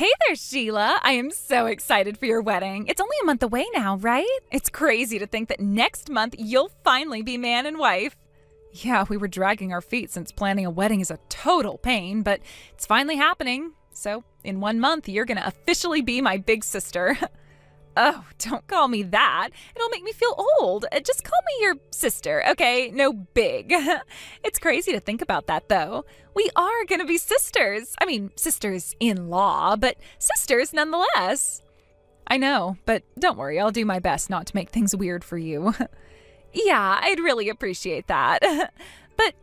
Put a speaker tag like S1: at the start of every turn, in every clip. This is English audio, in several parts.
S1: Hey there, Sheila. I am so excited for your wedding. It's only a month away now, right? It's crazy to think that next month you'll finally be man and wife. Yeah, we were dragging our feet since planning a wedding is a total pain, but it's finally happening. So, in 1 month, you're gonna officially be my big sister. Oh, don't call me that. It'll make me feel old. Just call me your sister, okay? No big. It's crazy to think about that, though. We are gonna be sisters. I mean, sisters-in-law, but sisters nonetheless. I know, but don't worry, I'll do my best not to make things weird for you. Yeah, I'd really appreciate that. But,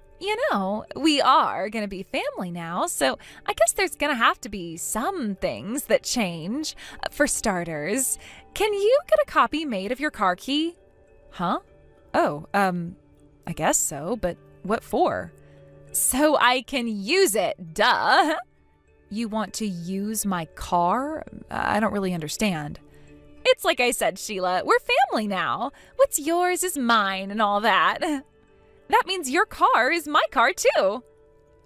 S1: we are gonna be family now, so I guess there's gonna have to be some things that change. For starters, can you get a copy made of your car key? Huh? Oh, I guess so, but what for? So I can use it, duh. You want to use my car? I don't really understand. It's like I said, Sheila, we're family now. What's yours is mine and all that. That means your car is my car too.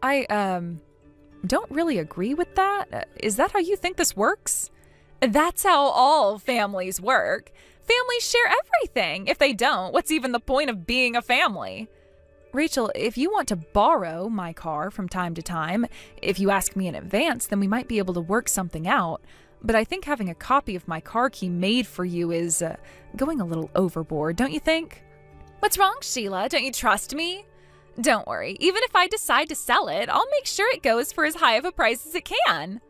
S1: I, don't really agree with that. Is that how you think this works? That's how all families work. Families share everything. If they don't, what's even the point of being a family? Rachel, if you want to borrow my car from time to time, if you ask me in advance, then we might be able to work something out. But I think having a copy of my car key made for you is going a little overboard, don't you think? What's wrong, Sheila? Don't you trust me? Don't worry. Even if I decide to sell it, I'll make sure it goes for as high of a price as it can.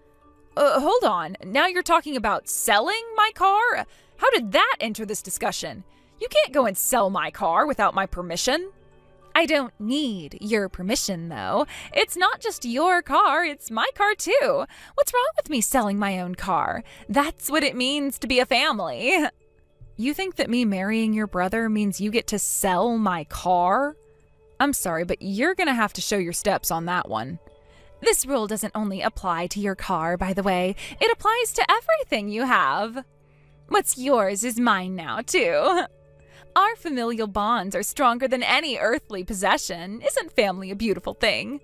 S1: Hold on. Now you're talking about selling my car? How did that enter this discussion? You can't go and sell my car without my permission. I don't need your permission, though. It's not just your car, it's my car, too. What's wrong with me selling my own car? That's what it means to be a family. You think that me marrying your brother means you get to sell my car? I'm sorry, but you're gonna have to show your steps on that one. This rule doesn't only apply to your car, by the way. It applies to everything you have. What's yours is mine now, too. Our familial bonds are stronger than any earthly possession. Isn't family a beautiful thing?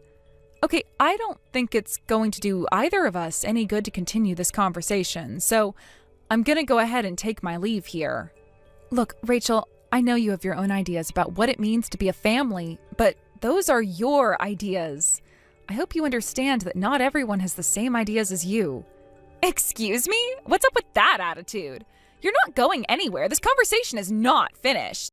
S1: Okay, I don't think it's going to do either of us any good to continue this conversation, so I'm gonna go ahead and take my leave here. Look, Rachel, I know you have your own ideas about what it means to be a family, but those are your ideas. I hope you understand that not everyone has the same ideas as you. Excuse me? What's up with that attitude? You're not going anywhere. This conversation is not finished.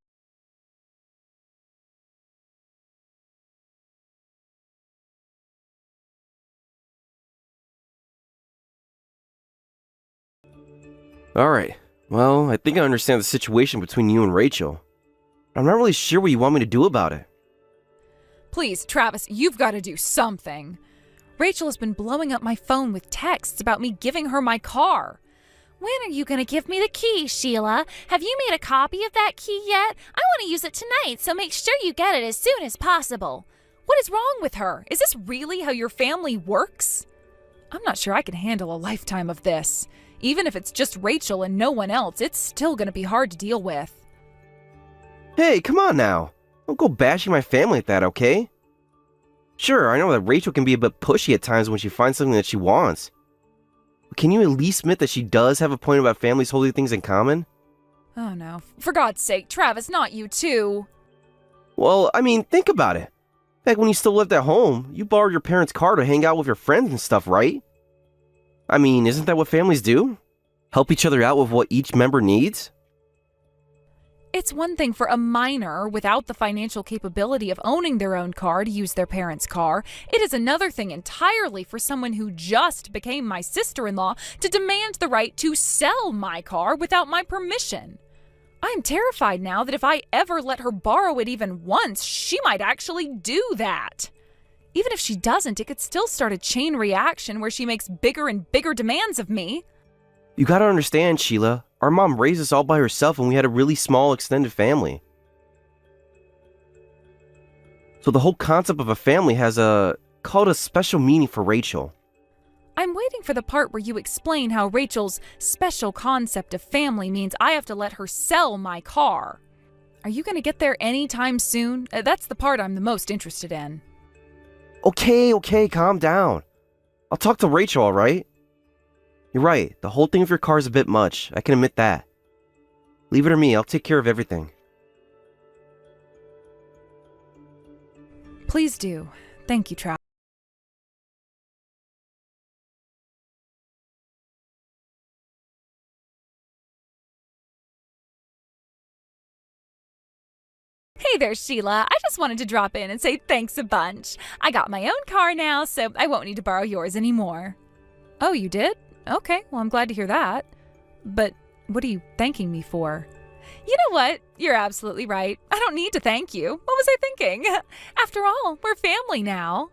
S2: Alright, well, I think I understand the situation between you and Rachel. I'm not really sure what you want me to do about it.
S1: Please, Travis, you've got to do something. Rachel has been blowing up my phone with texts about me giving her my car. When are you going to give me the key, Sheila? Have you made a copy of that key yet? I want to use it tonight, so make sure you get it as soon as possible. What is wrong with her? Is this really how your family works? I'm not sure I can handle a lifetime of this. Even if it's just Rachel and no one else, it's still going to be hard to deal with.
S2: Hey, come on now. Don't go bashing my family like that, okay? Sure, I know that Rachel can be a bit pushy at times when she finds something that she wants. But can you at least admit that she does have a point about families holding things in common?
S1: Oh no. For God's sake, Travis, not you too.
S2: Well, I mean, think about it. Back when you still lived at home, you borrowed your parents' car to hang out with your friends and stuff, right? I mean, isn't that what families do? Help each other out with what each member needs?
S1: It's one thing for a minor without the financial capability of owning their own car to use their parents' car. It is another thing entirely for someone who just became my sister-in-law to demand the right to sell my car without my permission. I'm terrified now that if I ever let her borrow it even once, she might actually do that. Even if she doesn't, it could still start a chain reaction where she makes bigger and bigger demands of me.
S2: You gotta understand, Sheila. Our mom raised us all by herself and we had a really small extended family. So the whole concept of a family has called a special meaning for Rachel.
S1: I'm waiting for the part where you explain how Rachel's special concept of family means I have to let her sell my car. Are you going to get there anytime soon? That's the part I'm the most interested in.
S2: Okay, calm down. I'll talk to Rachel, alright? You're right, the whole thing with your car is a bit much. I can admit that. Leave it to me, I'll take care of everything.
S1: Please do. Thank you, Travis. Hey there, Sheila. I just wanted to drop in and say thanks a bunch. I got my own car now, so I won't need to borrow yours anymore. Oh, you did? Okay, well, I'm glad to hear that. But what are you thanking me for? You know what? You're absolutely right. I don't need to thank you. What was I thinking? After all, we're family now.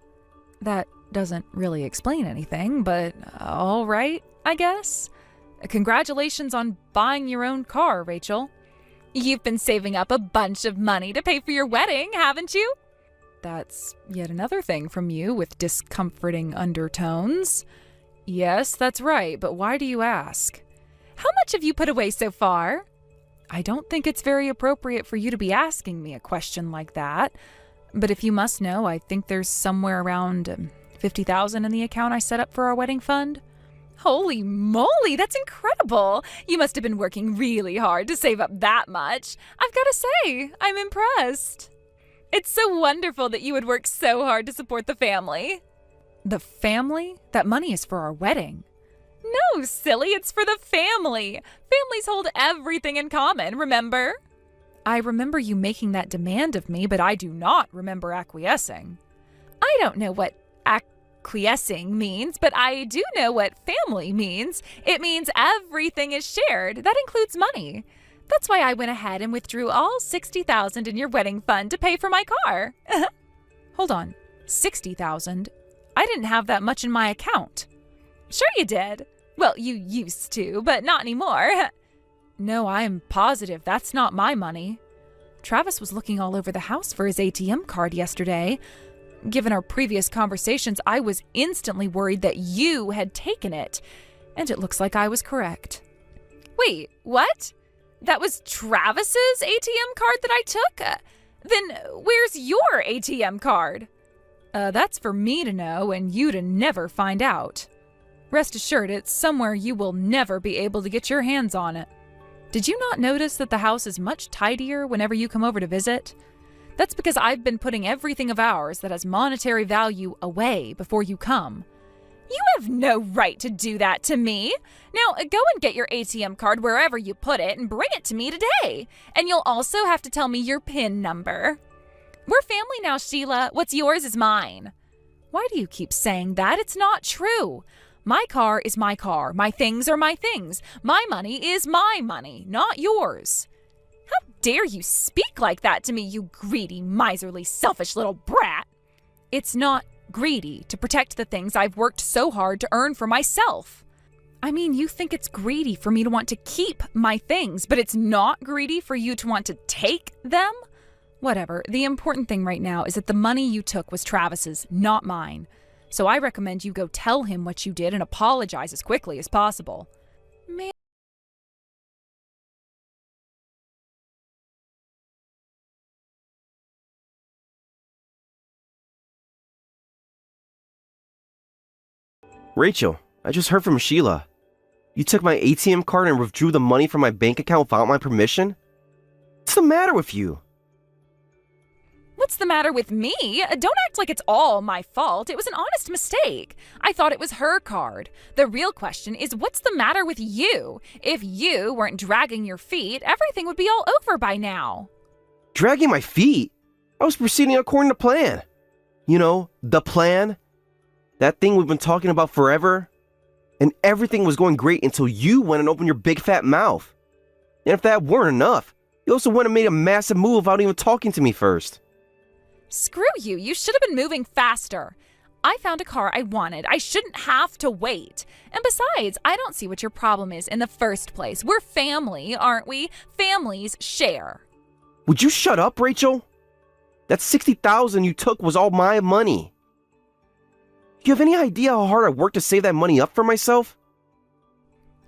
S1: That doesn't really explain anything, but all right, I guess. Congratulations on buying your own car, Rachel. You've been saving up a bunch of money to pay for your wedding, haven't you? That's yet another thing from you with discomforting undertones. Yes, that's right, but why do you ask? How much have you put away so far? I don't think it's very appropriate for you to be asking me a question like that. But if you must know, I think there's somewhere around $50,000 in the account I set up for our wedding fund. Holy moly, that's incredible! You must have been working really hard to save up that much. I've got to say, I'm impressed. It's so wonderful that you would work so hard to support the family. The family? That money is for our wedding. No, silly, it's for the family. Families hold everything in common, remember? I remember you making that demand of me, but I do not remember acquiescing. I don't know what acquiescing means, but I do know what family means. It means everything is shared. That includes money. That's why I went ahead and withdrew all $60,000 in your wedding fund to pay for my car. Hold on, $60,000? I didn't have that much in my account. Sure you did. Well, you used to, but not anymore. No, I am positive that's not my money. Travis was looking all over the house for his ATM card yesterday. Given our previous conversations, I was instantly worried that you had taken it, and it looks like I was correct. Wait, what? That was Travis's ATM card that I took? Then where's your ATM card? That's for me to know and you to never find out. Rest assured, it's somewhere you will never be able to get your hands on it. Did you not notice that the house is much tidier whenever you come over to visit? That's because I've been putting everything of ours that has monetary value away before you come. You have no right to do that to me. Now, go and get your ATM card wherever you put it and bring it to me today. And you'll also have to tell me your PIN number. We're family now, Sheila. What's yours is mine. Why do you keep saying that? It's not true. My car is my car. My things are my things. My money is my money, not yours. How dare you speak like that to me, you greedy, miserly, selfish little brat? It's not greedy to protect the things I've worked so hard to earn for myself. I mean, you think it's greedy for me to want to keep my things, but it's not greedy for you to want to take them? Whatever. The important thing right now is that the money you took was Travis's, not mine. So I recommend you go tell him what you did and apologize as quickly as possible. Man.
S2: Rachel, I just heard from Sheila. You took my ATM card and withdrew the money from my bank account without my permission? What's the matter with you?
S1: What's the matter with me? Don't act like it's all my fault. It was an honest mistake. I thought it was her card. The real question is, what's the matter with you? If you weren't dragging your feet, everything would be all over by now.
S2: Dragging my feet? I was proceeding according to plan. You know, the plan? That thing we've been talking about forever? And everything was going great until you went and opened your big fat mouth. And if that weren't enough, you also went and made a massive move without even talking to me first.
S1: Screw you. You should have been moving faster. I found a car I wanted. I shouldn't have to wait. And besides, I don't see what your problem is in the first place. We're family, aren't we? Families share.
S2: Would you shut up, Rachel? That $60,000 you took was all my money. Do you have any idea how hard I worked to save that money up for myself?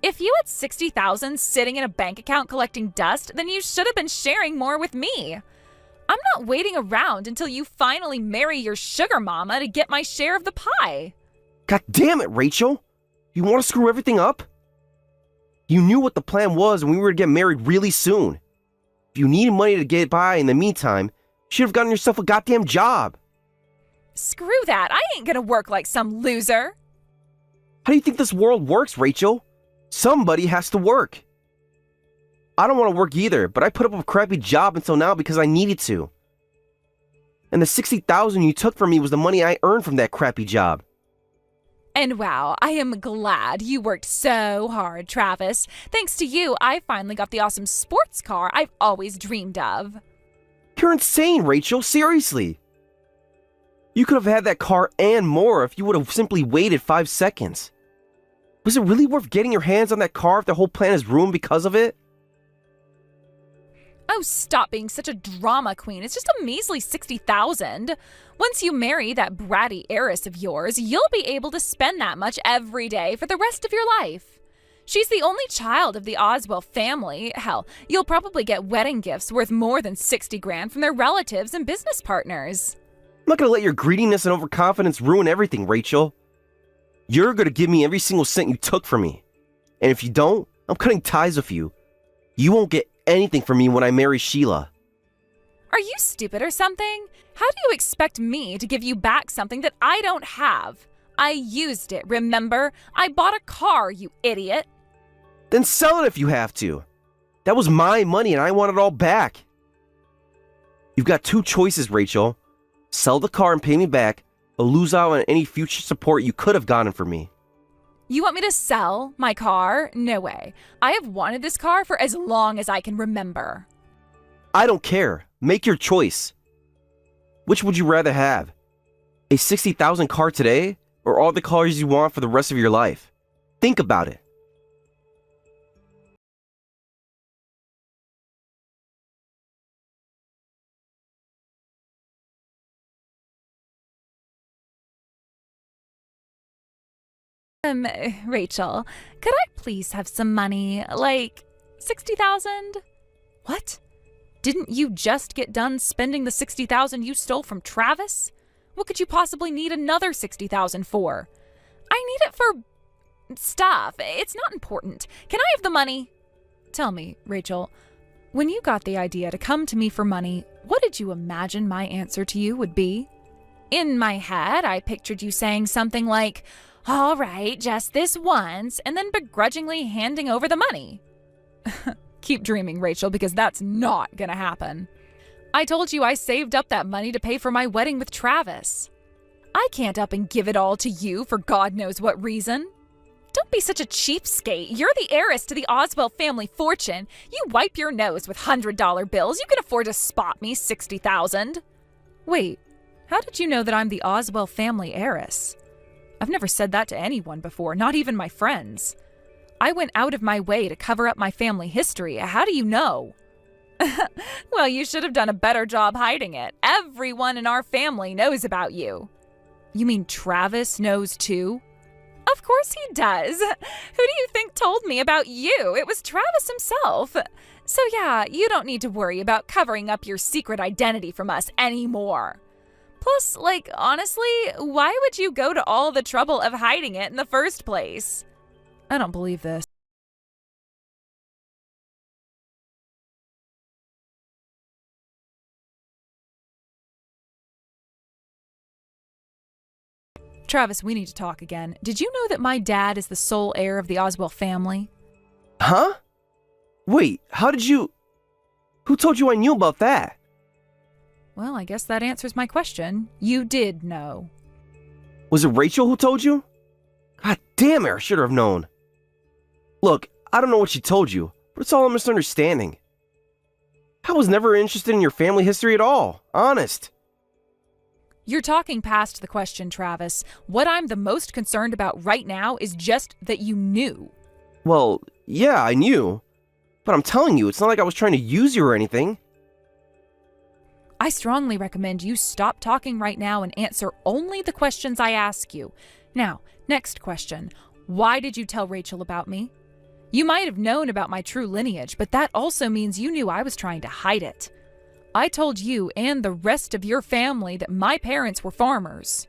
S1: If you had $60,000 sitting in a bank account collecting dust, then you should have been sharing more with me. I'm not waiting around until you finally marry your sugar mama to get my share of the pie.
S2: God damn it, Rachel! You want to screw everything up? You knew what the plan was and we were to get married really soon. If you needed money to get by in the meantime, you should have gotten yourself a goddamn job.
S1: Screw that. I ain't gonna work like some loser.
S2: How do you think this world works, Rachel? Somebody has to work. I don't want to work either, but I put up a crappy job until now because I needed to. And the $60,000 you took from me was the money I earned from that crappy job.
S1: And wow, I am glad you worked so hard, Travis. Thanks to you, I finally got the awesome sports car I've always dreamed of.
S2: You're insane, Rachel. Seriously. You could have had that car and more if you would have simply waited 5 seconds. Was it really worth getting your hands on that car if the whole plan is ruined because of it?
S1: Oh, stop being such a drama queen. It's just a measly $60,000. Once you marry that bratty heiress of yours, you'll be able to spend that much every day for the rest of your life. She's the only child of the Oswell family. Hell, you'll probably get wedding gifts worth more than $60,000 from their relatives and business partners.
S2: I'm not gonna let your greediness and overconfidence ruin everything, Rachel. You're gonna give me every single cent you took from me. And if you don't, I'm cutting ties with you. You won't get anything from me when I marry Sheila.
S1: Are you stupid or something? How do you expect me to give you back something that I don't have? I used it, remember? I bought a car, you idiot.
S2: Then sell it if you have to. That was my money and I want it all back. You've got 2 choices, Rachel. Sell the car and pay me back, or lose out on any future support you could have gotten from me.
S1: You want me to sell my car? No way. I have wanted this car for as long as I can remember.
S2: I don't care. Make your choice. Which would you rather have? A $60,000 car today, or all the cars you want for the rest of your life? Think about it.
S1: Rachel, could I please have some money? Like, 60,000? What? Didn't you just get done spending the 60,000 you stole from Travis? What could you possibly need another 60,000 for? I need it for stuff. It's not important. Can I have the money? Tell me, Rachel, when you got the idea to come to me for money, what did you imagine my answer to you would be? In my head, I pictured you saying something like, "All right, just this once," and then begrudgingly handing over the money. Keep dreaming, Rachel, because that's not gonna happen. I told you I saved up that money to pay for my wedding with Travis. I can't up and give it all to you for God knows what reason. Don't be such a cheapskate. You're the heiress to the Oswell family fortune. You wipe your nose with $100 bills. You can afford to spot me 60,000. Wait, how did you know that I'm the Oswell family heiress? I've never said that to anyone before, not even my friends. I went out of my way to cover up my family history. How do you know? Well, you should have done a better job hiding it. Everyone in our family knows about you. You mean Travis knows too? Of course he does. Who do you think told me about you? It was Travis himself. So yeah, you don't need to worry about covering up your secret identity from us anymore. Plus, like, honestly, why would you go to all the trouble of hiding it in the first place? I don't believe this. Travis, we need to talk again. Did you know that my dad is the sole heir of the Oswell family?
S2: Huh? Wait, how did you... Who told you I knew about that?
S1: Well, I guess that answers my question. You did know.
S2: Was it Rachel who told you? God damn it, I should have known. Look, I don't know what she told you, but it's all a misunderstanding. I was never interested in your family history at all, honest.
S1: You're talking past the question, Travis. What I'm the most concerned about right now is just that you knew.
S2: Well, yeah, I knew. But I'm telling you, it's not like I was trying to use you or anything.
S1: I strongly recommend you stop talking right now and answer only the questions I ask you. Now, next question. Why did you tell Rachel about me? You might have known about my true lineage, but that also means you knew I was trying to hide it. I told you and the rest of your family that my parents were farmers.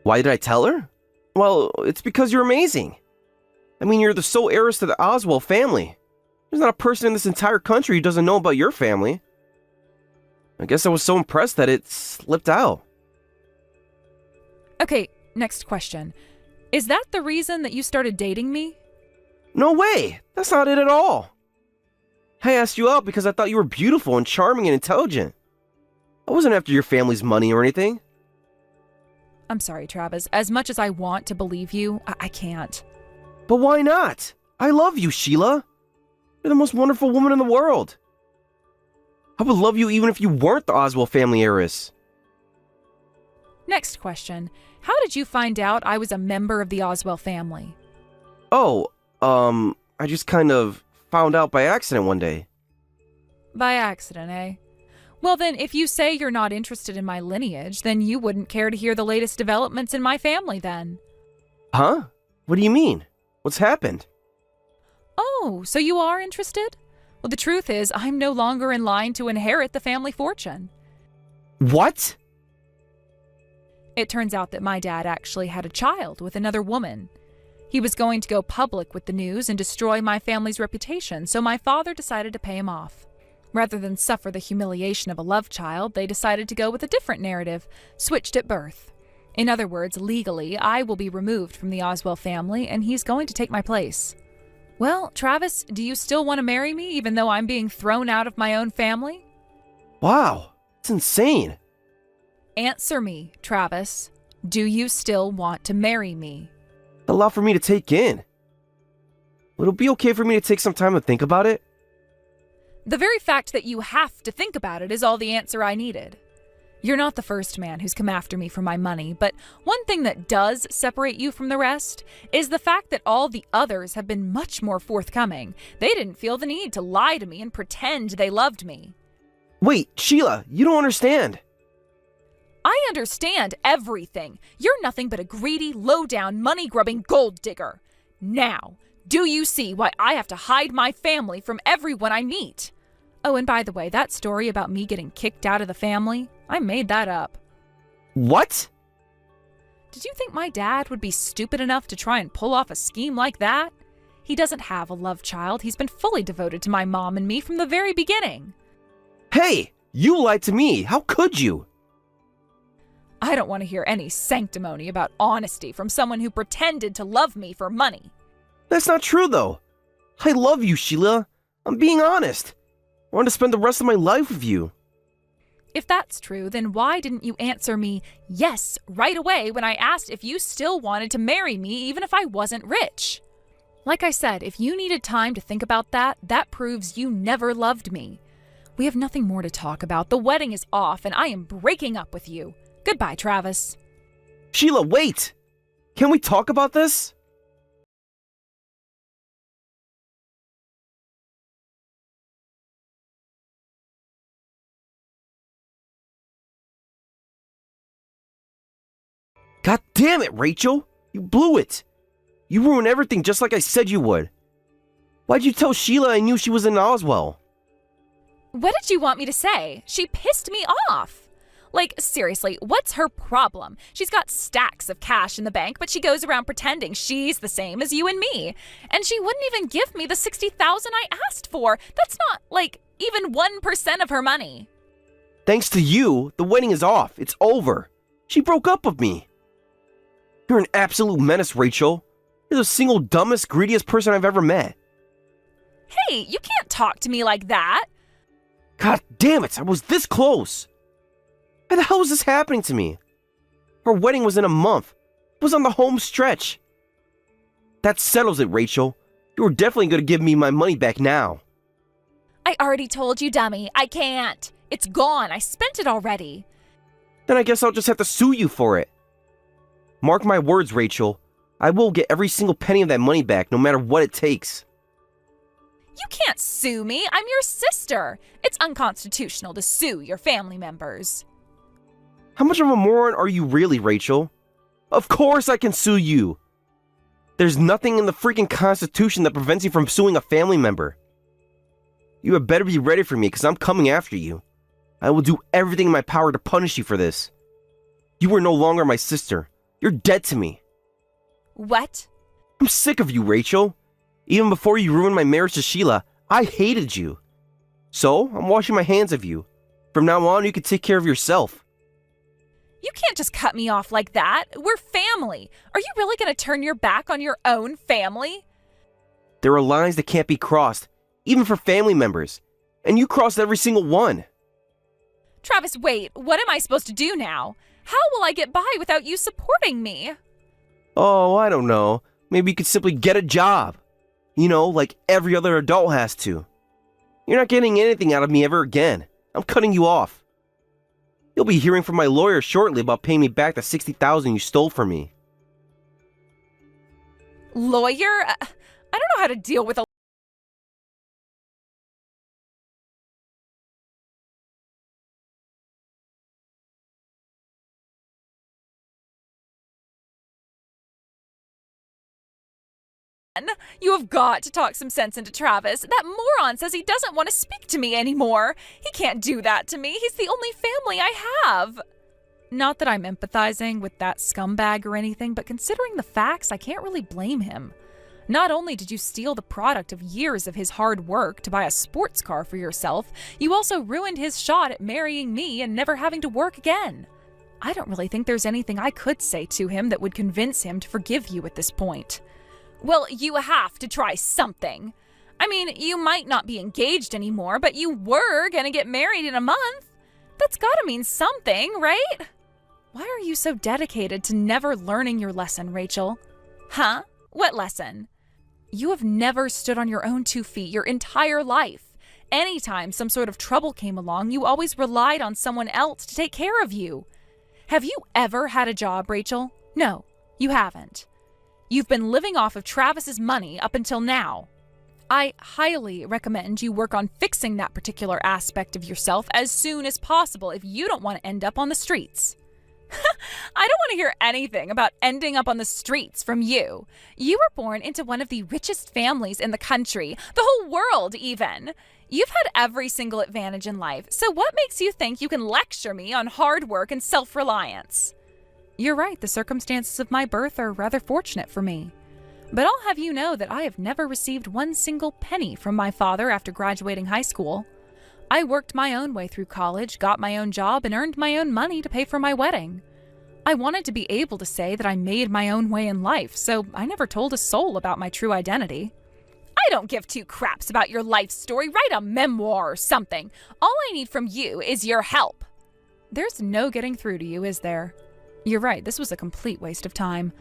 S2: Why did I tell her? Well, it's because you're amazing. I mean, you're the sole heiress to the Oswald family. There's not a person in this entire country who doesn't know about your family. I guess I was so impressed that it slipped out.
S1: Okay, next question. Is that the reason that you started dating me?
S2: No way! That's not it at all. I asked you out because I thought you were beautiful and charming and intelligent. I wasn't after your family's money or anything.
S1: I'm sorry, Travis. As much as I want to believe you, I can't.
S2: But why not? I love you, Sheila. You're the most wonderful woman in the world. I would love you even if you weren't the Oswald family heiress.
S1: Next question. How did you find out I was a member of the Oswald family?
S2: Oh, I just kind of found out by accident one day.
S1: By accident, eh? Well then, if you say you're not interested in my lineage, then you wouldn't care to hear the latest developments in my family then.
S2: Huh? What do you mean? What's happened?
S1: Oh, so you are interested? Well, the truth is, I'm no longer in line to inherit the family fortune.
S2: What?
S1: It turns out that my dad actually had a child with another woman. He was going to go public with the news and destroy my family's reputation, so my father decided to pay him off. Rather than suffer the humiliation of a love child, they decided to go with a different narrative, switched at birth. In other words, legally, I will be removed from the Oswald family, and he's going to take my place. Well, Travis, do you still want to marry me, even though I'm being thrown out of my own family?
S2: Wow, it's insane.
S1: Answer me, Travis. Do you still want to marry me?
S2: A lot for me to take in. Would it be okay for me to take some time to think about it?
S1: The very fact that you have to think about it is all the answer I needed. You're not the first man who's come after me for my money, but one thing that does separate you from the rest is the fact that all the others have been much more forthcoming. They didn't feel the need to lie to me and pretend they loved me.
S2: Wait, Sheila, you don't understand.
S1: I understand everything. You're nothing but a greedy, low-down, money-grubbing gold digger. Now, do you see why I have to hide my family from everyone I meet? Oh, and by the way, that story about me getting kicked out of the family, I made that up.
S2: What?
S1: Did you think my dad would be stupid enough to try and pull off a scheme like that? He doesn't have a love child. He's been fully devoted to my mom and me from the very beginning.
S2: Hey, you lied to me. How could you?
S1: I don't want to hear any sanctimony about honesty from someone who pretended to love me for money.
S2: That's not true, though. I love you, Sheila. I'm being honest. I want to spend the rest of my life with you.
S1: If that's true, then why didn't you answer me yes right away when I asked if you still wanted to marry me even if I wasn't rich? Like I said, if you needed time to think about that, that proves you never loved me. We have nothing more to talk about. The wedding is off and I am breaking up with you. Goodbye, Travis.
S2: Sheila, wait! Can we talk about this? God damn it, Rachel! You blew it! You ruined everything just like I said you would. Why'd you tell Sheila I knew she was in Oswell?
S1: What did you want me to say? She pissed me off. Like, seriously, what's her problem? She's got stacks of cash in the bank, but she goes around pretending she's the same as you and me. And she wouldn't even give me the $60,000 I asked for. That's not, like, even 1% of her money.
S2: Thanks to you, the wedding is off. It's over. She broke up with me. You're an absolute menace, Rachel. You're the single dumbest, greediest person I've ever met.
S1: Hey, you can't talk to me like that.
S2: God damn it, I was this close. Why the hell is this happening to me? Our wedding was in a month. It was on the home stretch. That settles it, Rachel. You were definitely going to give me my money back now.
S1: I already told you, dummy. I can't. It's gone. I spent it already.
S2: Then I guess I'll just have to sue you for it. Mark my words, Rachel. I will get every single penny of that money back, no matter what it takes.
S1: You can't sue me. I'm your sister. It's unconstitutional to sue your family members.
S2: How much of a moron are you really, Rachel? Of course I can sue you. There's nothing in the freaking Constitution that prevents you from suing a family member. You had better be ready for me, because I'm coming after you. I will do everything in my power to punish you for this. You are no longer my sister. You're dead to me.
S1: What?
S2: I'm sick of you, Rachel. Even before you ruined my marriage to Sheila, I hated you. So, I'm washing my hands of you. From now on, you can take care of yourself.
S1: You can't just cut me off like that. We're family. Are you really going to turn your back on your own family?
S2: There are lines that can't be crossed, even for family members. And you crossed every single one.
S1: Travis, wait. What am I supposed to do now? How will I get by without you supporting me?
S2: Oh, I don't know. Maybe you could simply get a job. You know, like every other adult has to. You're not getting anything out of me ever again. I'm cutting you off. You'll be hearing from my lawyer shortly about paying me back the $60,000 you stole from me.
S1: Lawyer? I don't know how to deal with a You have got to talk some sense into Travis. That moron says he doesn't want to speak to me anymore. He can't do that to me. He's the only family I have. Not that I'm empathizing with that scumbag or anything, but considering the facts, I can't really blame him. Not only did you steal the product of years of his hard work to buy a sports car for yourself, you also ruined his shot at marrying me and never having to work again. I don't really think there's anything I could say to him that would convince him to forgive you at this point. Well, you have to try something. I mean, you might not be engaged anymore, but you were gonna get married in a month. That's gotta mean something, right? Why are you so dedicated to never learning your lesson, Rachel? Huh? What lesson? You have never stood on your own 2 feet your entire life. Anytime some sort of trouble came along, you always relied on someone else to take care of you. Have you ever had a job, Rachel? No, you haven't. You've been living off of Travis's money up until now. I highly recommend you work on fixing that particular aspect of yourself as soon as possible if you don't want to end up on the streets. I don't want to hear anything about ending up on the streets from you. You were born into one of the richest families in the country, the whole world even. You've had every single advantage in life, so what makes you think you can lecture me on hard work and self-reliance? You're right, the circumstances of my birth are rather fortunate for me. But I'll have you know that I have never received one single penny from my father after graduating high school. I worked my own way through college, got my own job, and earned my own money to pay for my wedding. I wanted to be able to say that I made my own way in life, so I never told a soul about my true identity. I don't give 2 craps about your life story. Write a memoir or something. All I need from you is your help. There's no getting through to you, is there? You're right, this was a complete waste of time.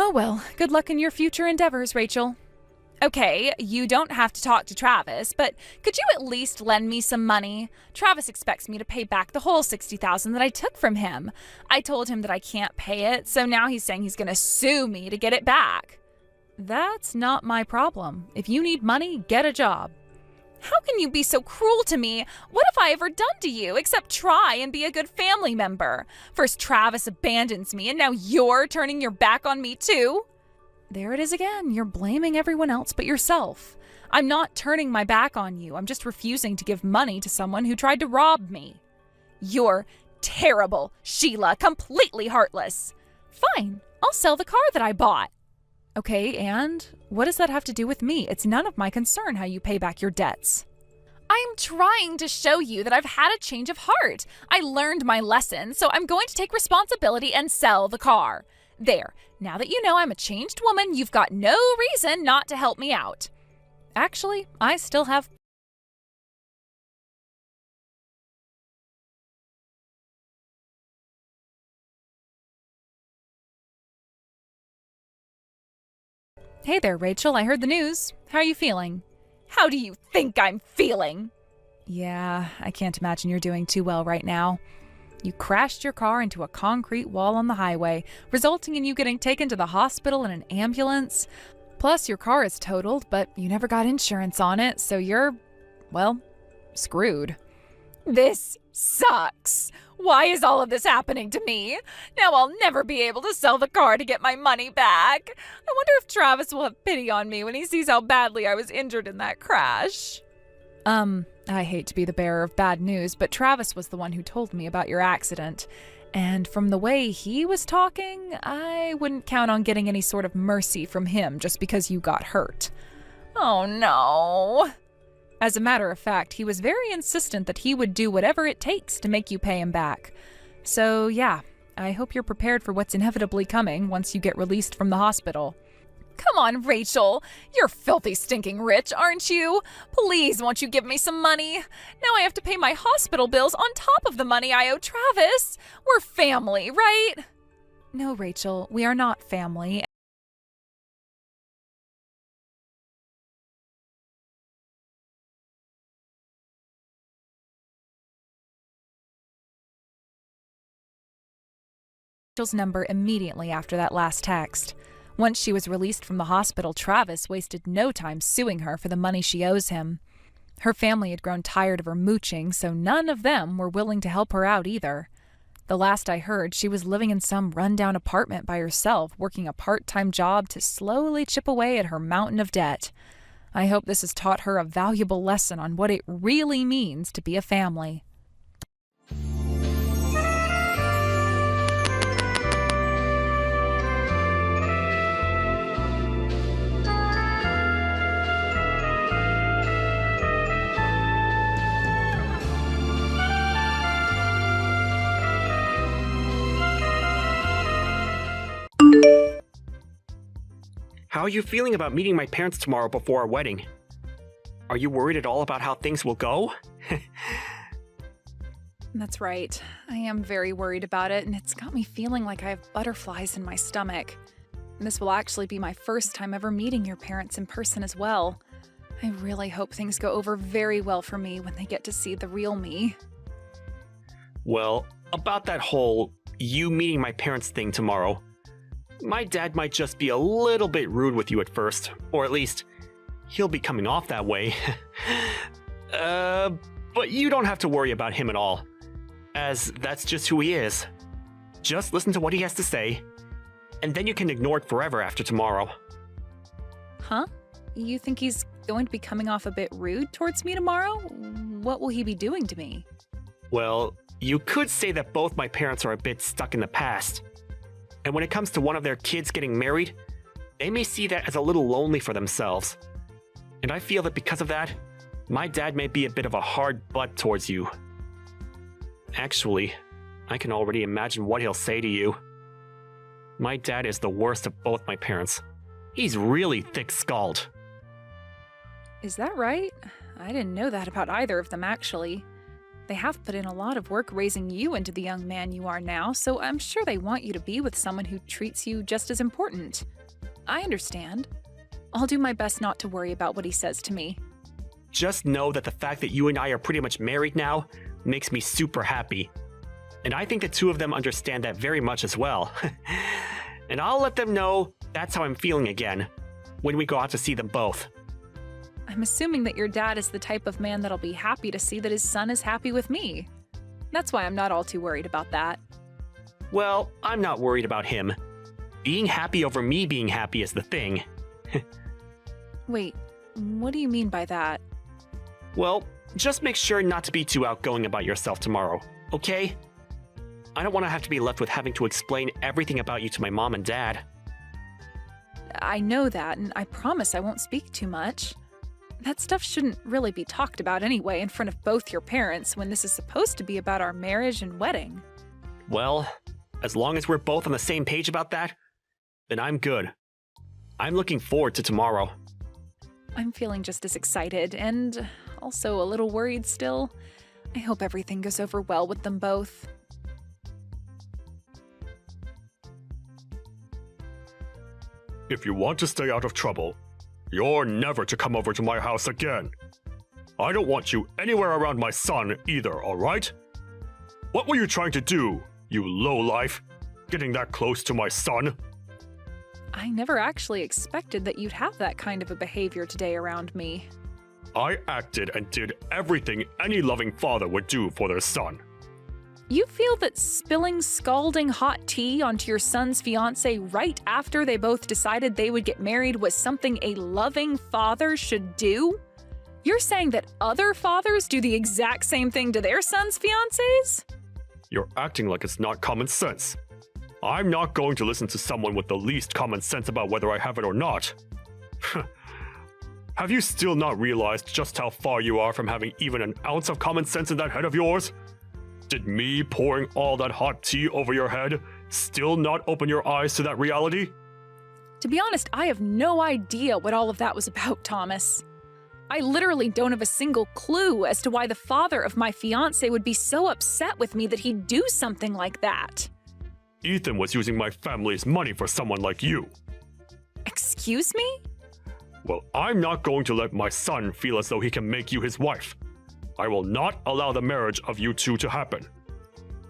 S1: Oh well, good luck in your future endeavors, Rachel. Okay, you don't have to talk to Travis, but could you at least lend me some money? Travis expects me to pay back the whole $60,000 that I took from him. I told him that I can't pay it, so now he's saying he's gonna sue me to get it back. That's not my problem. If you need money, get a job. How can you be so cruel to me? What have I ever done to you except try and be a good family member? First Travis abandons me, and now you're turning your back on me too? There it is again. You're blaming everyone else but yourself. I'm not turning my back on you. I'm just refusing to give money to someone who tried to rob me. You're terrible, Sheila. Completely heartless. Fine. I'll sell the car that I bought. Okay, and what does that have to do with me? It's none of my concern how you pay back your debts. I'm trying to show you that I've had a change of heart. I learned my lesson, so I'm going to take responsibility and sell the car. There. Now that you know I'm a changed woman, you've got no reason not to help me out. Actually, I still have... Hey there, Rachel. I heard the news. How are you feeling? How do you think I'm feeling? Yeah, I can't imagine you're doing too well right now. You crashed your car into a concrete wall on the highway, resulting in you getting taken to the hospital in an ambulance. Plus, your car is totaled, but you never got insurance on it, so you're, well, screwed. This sucks. Why is all of this happening to me? Now I'll never be able to sell the car to get my money back. I wonder if Travis will have pity on me when he sees how badly I was injured in that crash. I hate to be the bearer of bad news, but Travis was the one who told me about your accident. And from the way he was talking, I wouldn't count on getting any sort of mercy from him just because you got hurt. Oh no. As a matter of fact, he was very insistent that he would do whatever it takes to make you pay him back. So yeah, I hope you're prepared for what's inevitably coming once you get released from the hospital. Come on, Rachel. You're filthy stinking rich, aren't you? Please, won't you give me some money? Now I have to pay my hospital bills on top of the money I owe Travis. We're family, right? No, Rachel, we are not family. Rachel's number immediately after that last text. Once she was released from the hospital, Travis wasted no time suing her for the money she owes him. Her family had grown tired of her mooching, so none of them were willing to help her out either. The last I heard, she was living in some rundown apartment by herself, working a part-time job to slowly chip away at her mountain of debt. I hope this has taught her a valuable lesson on what it really means to be a family.
S3: How are you feeling about meeting my parents tomorrow before our wedding? Are you worried at all about how things will go?
S1: That's right. I am very worried about it, and it's got me feeling like I have butterflies in my stomach. This will actually be my first time ever meeting your parents in person as well. I really hope things go over very well for me when they get to see the real me.
S3: Well, about that whole you meeting my parents thing tomorrow, my dad might just be a little bit rude with you at first, or at least he'll be coming off that way. But you don't have to worry about him at all, as that's just who he is. Just listen to what he has to say, and then you can ignore it forever after tomorrow.
S1: Huh? You think he's going to be coming off a bit rude towards me tomorrow? What will he be doing to me?
S3: Well, you could say that both my parents are a bit stuck in the past. And when it comes to one of their kids getting married, they may see that as a little lonely for themselves. And I feel that because of that, my dad may be a bit of a hard butt towards you. Actually, I can already imagine what he'll say to you. My dad is the worst of both my parents. He's really thick-skulled.
S1: Is that right? I didn't know that about either of them, actually. They have put in a lot of work raising you into the young man you are now, so I'm sure they want you to be with someone who treats you just as important. I understand. I'll do my best not to worry about what he says to me.
S3: Just know that the fact that you and I are pretty much married now makes me super happy. And I think the two of them understand that very much as well. And I'll let them know that's how I'm feeling again, when we go out to see them both.
S1: I'm assuming that your dad is the type of man that'll be happy to see that his son is happy with me. That's why I'm not all too worried about that.
S3: Well, I'm not worried about him. Being happy over me being happy is the thing.
S1: Wait, what do you mean by that?
S3: Well, just make sure not to be too outgoing about yourself tomorrow, okay? I don't want to have to be left with having to explain everything about you to my mom and dad.
S1: I know that, and I promise I won't speak too much. That stuff shouldn't really be talked about anyway in front of both your parents when this is supposed to be about our marriage and wedding.
S3: Well, as long as we're both on the same page about that, then I'm good. I'm looking forward to tomorrow.
S1: I'm feeling just as excited and also a little worried still. I hope everything goes over well with them both.
S4: If you want to stay out of trouble, you're never to come over to my house again. I don't want you anywhere around my son either, alright? What were you trying to do, you lowlife? Getting that close to my son?
S1: I never actually expected that you'd have that kind of a behavior today around me.
S4: I acted and did everything any loving father would do for their son.
S1: You feel that spilling scalding hot tea onto your son's fiancé right after they both decided they would get married was something a loving father should do? You're saying that other fathers do the exact same thing to their sons' fiancés?
S4: You're acting like it's not common sense. I'm not going to listen to someone with the least common sense about whether I have it or not. Have you still not realized just how far you are from having even an ounce of common sense in that head of yours? Did me pouring all that hot tea over your head still not open your eyes to that reality?
S1: To be honest, I have no idea what all of that was about, Thomas. I literally don't have a single clue as to why the father of my fiancé would be so upset with me that he'd do something like that.
S4: Ethan was using my family's money for someone like you.
S1: Excuse me?
S4: Well, I'm not going to let my son feel as though he can make you his wife. I will not allow the marriage of you two to happen.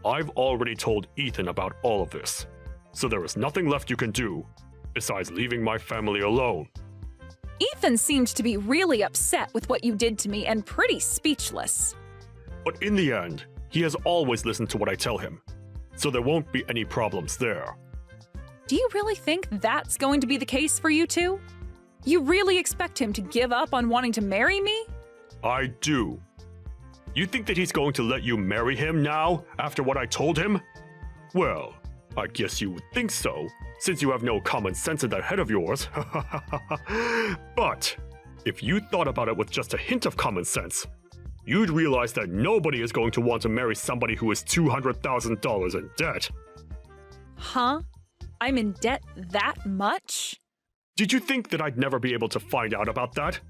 S4: I've already told Ethan about all of this, so there is nothing left you can do besides leaving my family alone.
S1: Ethan seemed to be really upset with what you did to me and pretty speechless.
S4: But in the end, he has always listened to what I tell him, so there won't be any problems there.
S1: Do you really think that's going to be the case for you two? You really expect him to give up on wanting to marry me?
S4: I do. You think that he's going to let you marry him now, after what I told him? Well, I guess you would think so, since you have no common sense in that head of yours. But, if you thought about it with just a hint of common sense, you'd realize that nobody is going to want to marry somebody who is $200,000 in debt.
S1: Huh? I'm in debt that much?
S4: Did you think that I'd never be able to find out about that?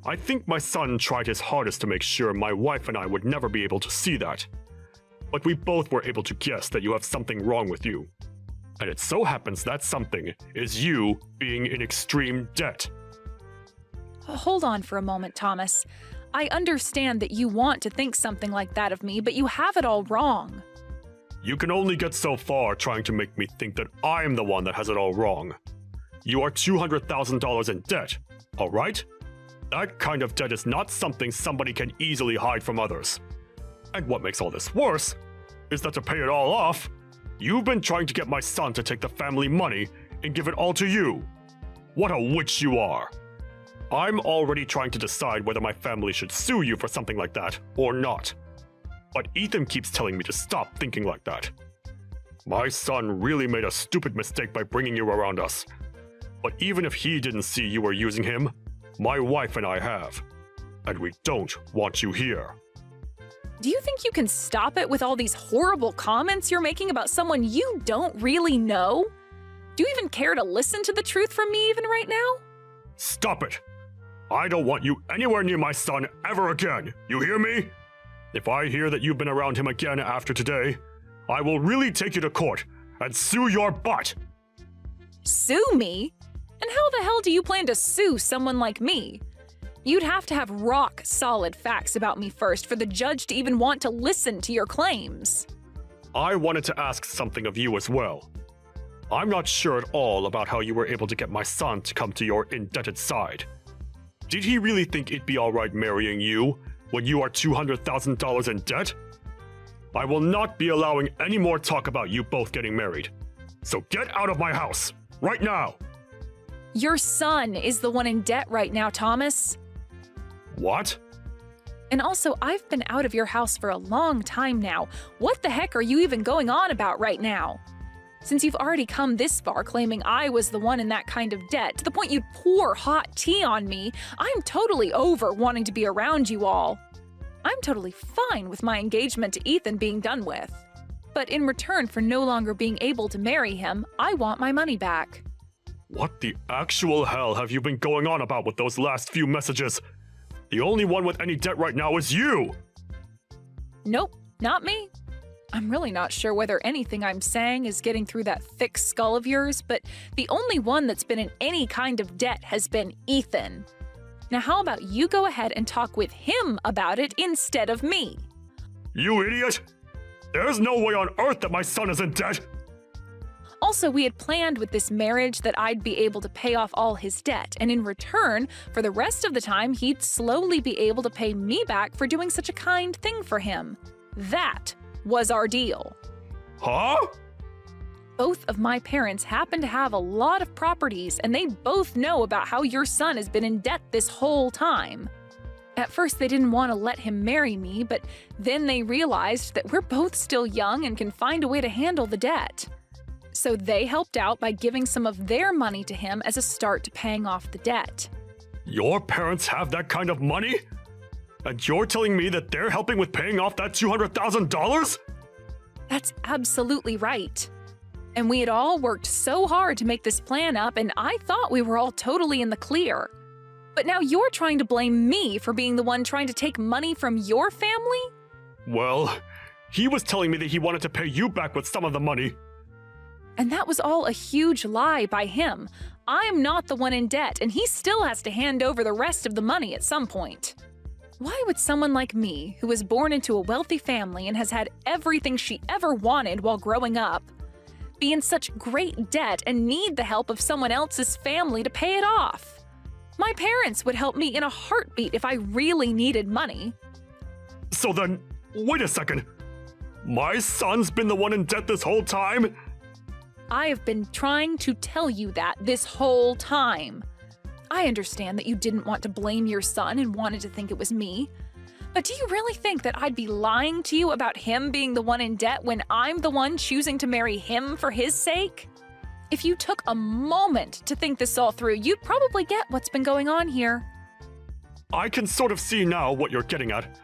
S4: I think my son tried his hardest to make sure my wife and I would never be able to see that. But we both were able to guess that you have something wrong with you. And it so happens that something is you being in extreme debt.
S1: Hold on for a moment, Thomas. I understand that you want to think something like that of me, but you have it all wrong.
S4: You can only get so far trying to make me think that I'm the one that has it all wrong. You are $200,000 in debt, all right? That kind of debt is not something somebody can easily hide from others. And what makes all this worse is that to pay it all off, you've been trying to get my son to take the family money and give it all to you. What a witch you are. I'm already trying to decide whether my family should sue you for something like that or not. But Ethan keeps telling me to stop thinking like that. My son really made a stupid mistake by bringing you around us. But even if he didn't see you were using him, my wife and I have. And we don't want you here.
S1: Do you think you can stop it with all these horrible comments you're making about someone you don't really know? Do you even care to listen to the truth from me even right now?
S4: Stop it! I don't want you anywhere near my son ever again, you hear me? If I hear that you've been around him again after today, I will really take you to court and sue your butt!
S1: Sue me? And how the hell do you plan to sue someone like me? You'd have to have rock-solid facts about me first for the judge to even want to listen to your claims.
S4: I wanted to ask something of you as well. I'm not sure at all about how you were able to get my son to come to your indebted side. Did he really think it'd be alright marrying you when you are $200,000 in debt? I will not be allowing any more talk about you both getting married. So get out of my house, right now!
S1: Your son is the one in debt right now, Thomas.
S4: What?
S1: And also, I've been out of your house for a long time now. What the heck are you even going on about right now? Since you've already come this far claiming I was the one in that kind of debt, to the point you'd pour hot tea on me, I'm totally over wanting to be around you all. I'm totally fine with my engagement to Ethan being done with. But in return for no longer being able to marry him, I want my money back.
S4: What the actual hell have you been going on about with those last few messages? The only one with any debt right now is you!
S1: Nope, not me. I'm really not sure whether anything I'm saying is getting through that thick skull of yours, but the only one that's been in any kind of debt has been Ethan. Now how about you go ahead and talk with him about it instead of me?
S4: You idiot! There's no way on earth that my son is in debt!
S1: Also, we had planned with this marriage that I'd be able to pay off all his debt, and in return, for the rest of the time, he'd slowly be able to pay me back for doing such a kind thing for him. That was our deal.
S4: Huh?
S1: Both of my parents happen to have a lot of properties, and they both know about how your son has been in debt this whole time. At first, they didn't want to let him marry me, but then they realized that we're both still young and can find a way to handle the debt. So they helped out by giving some of their money to him as a start to paying off the debt.
S4: Your parents have that kind of money? And you're telling me that they're helping with paying off that $200,000?
S1: That's absolutely right. And we had all worked so hard to make this plan up, and I thought we were all totally in the clear. But now you're trying to blame me for being the one trying to take money from your family?
S4: Well, he was telling me that he wanted to pay you back with some of the money.
S1: And that was all a huge lie by him. I'm not the one in debt, and he still has to hand over the rest of the money at some point. Why would someone like me, who was born into a wealthy family and has had everything she ever wanted while growing up, be in such great debt and need the help of someone else's family to pay it off? My parents would help me in a heartbeat if I really needed money.
S4: So then, wait a second. My son's been the one in debt this whole time?
S1: I have been trying to tell you that this whole time. I understand that you didn't want to blame your son and wanted to think it was me. But do you really think that I'd be lying to you about him being the one in debt when I'm the one choosing to marry him for his sake? If you took a moment to think this all through, you'd probably get what's been going on here.
S4: I can sort of see now what you're getting at.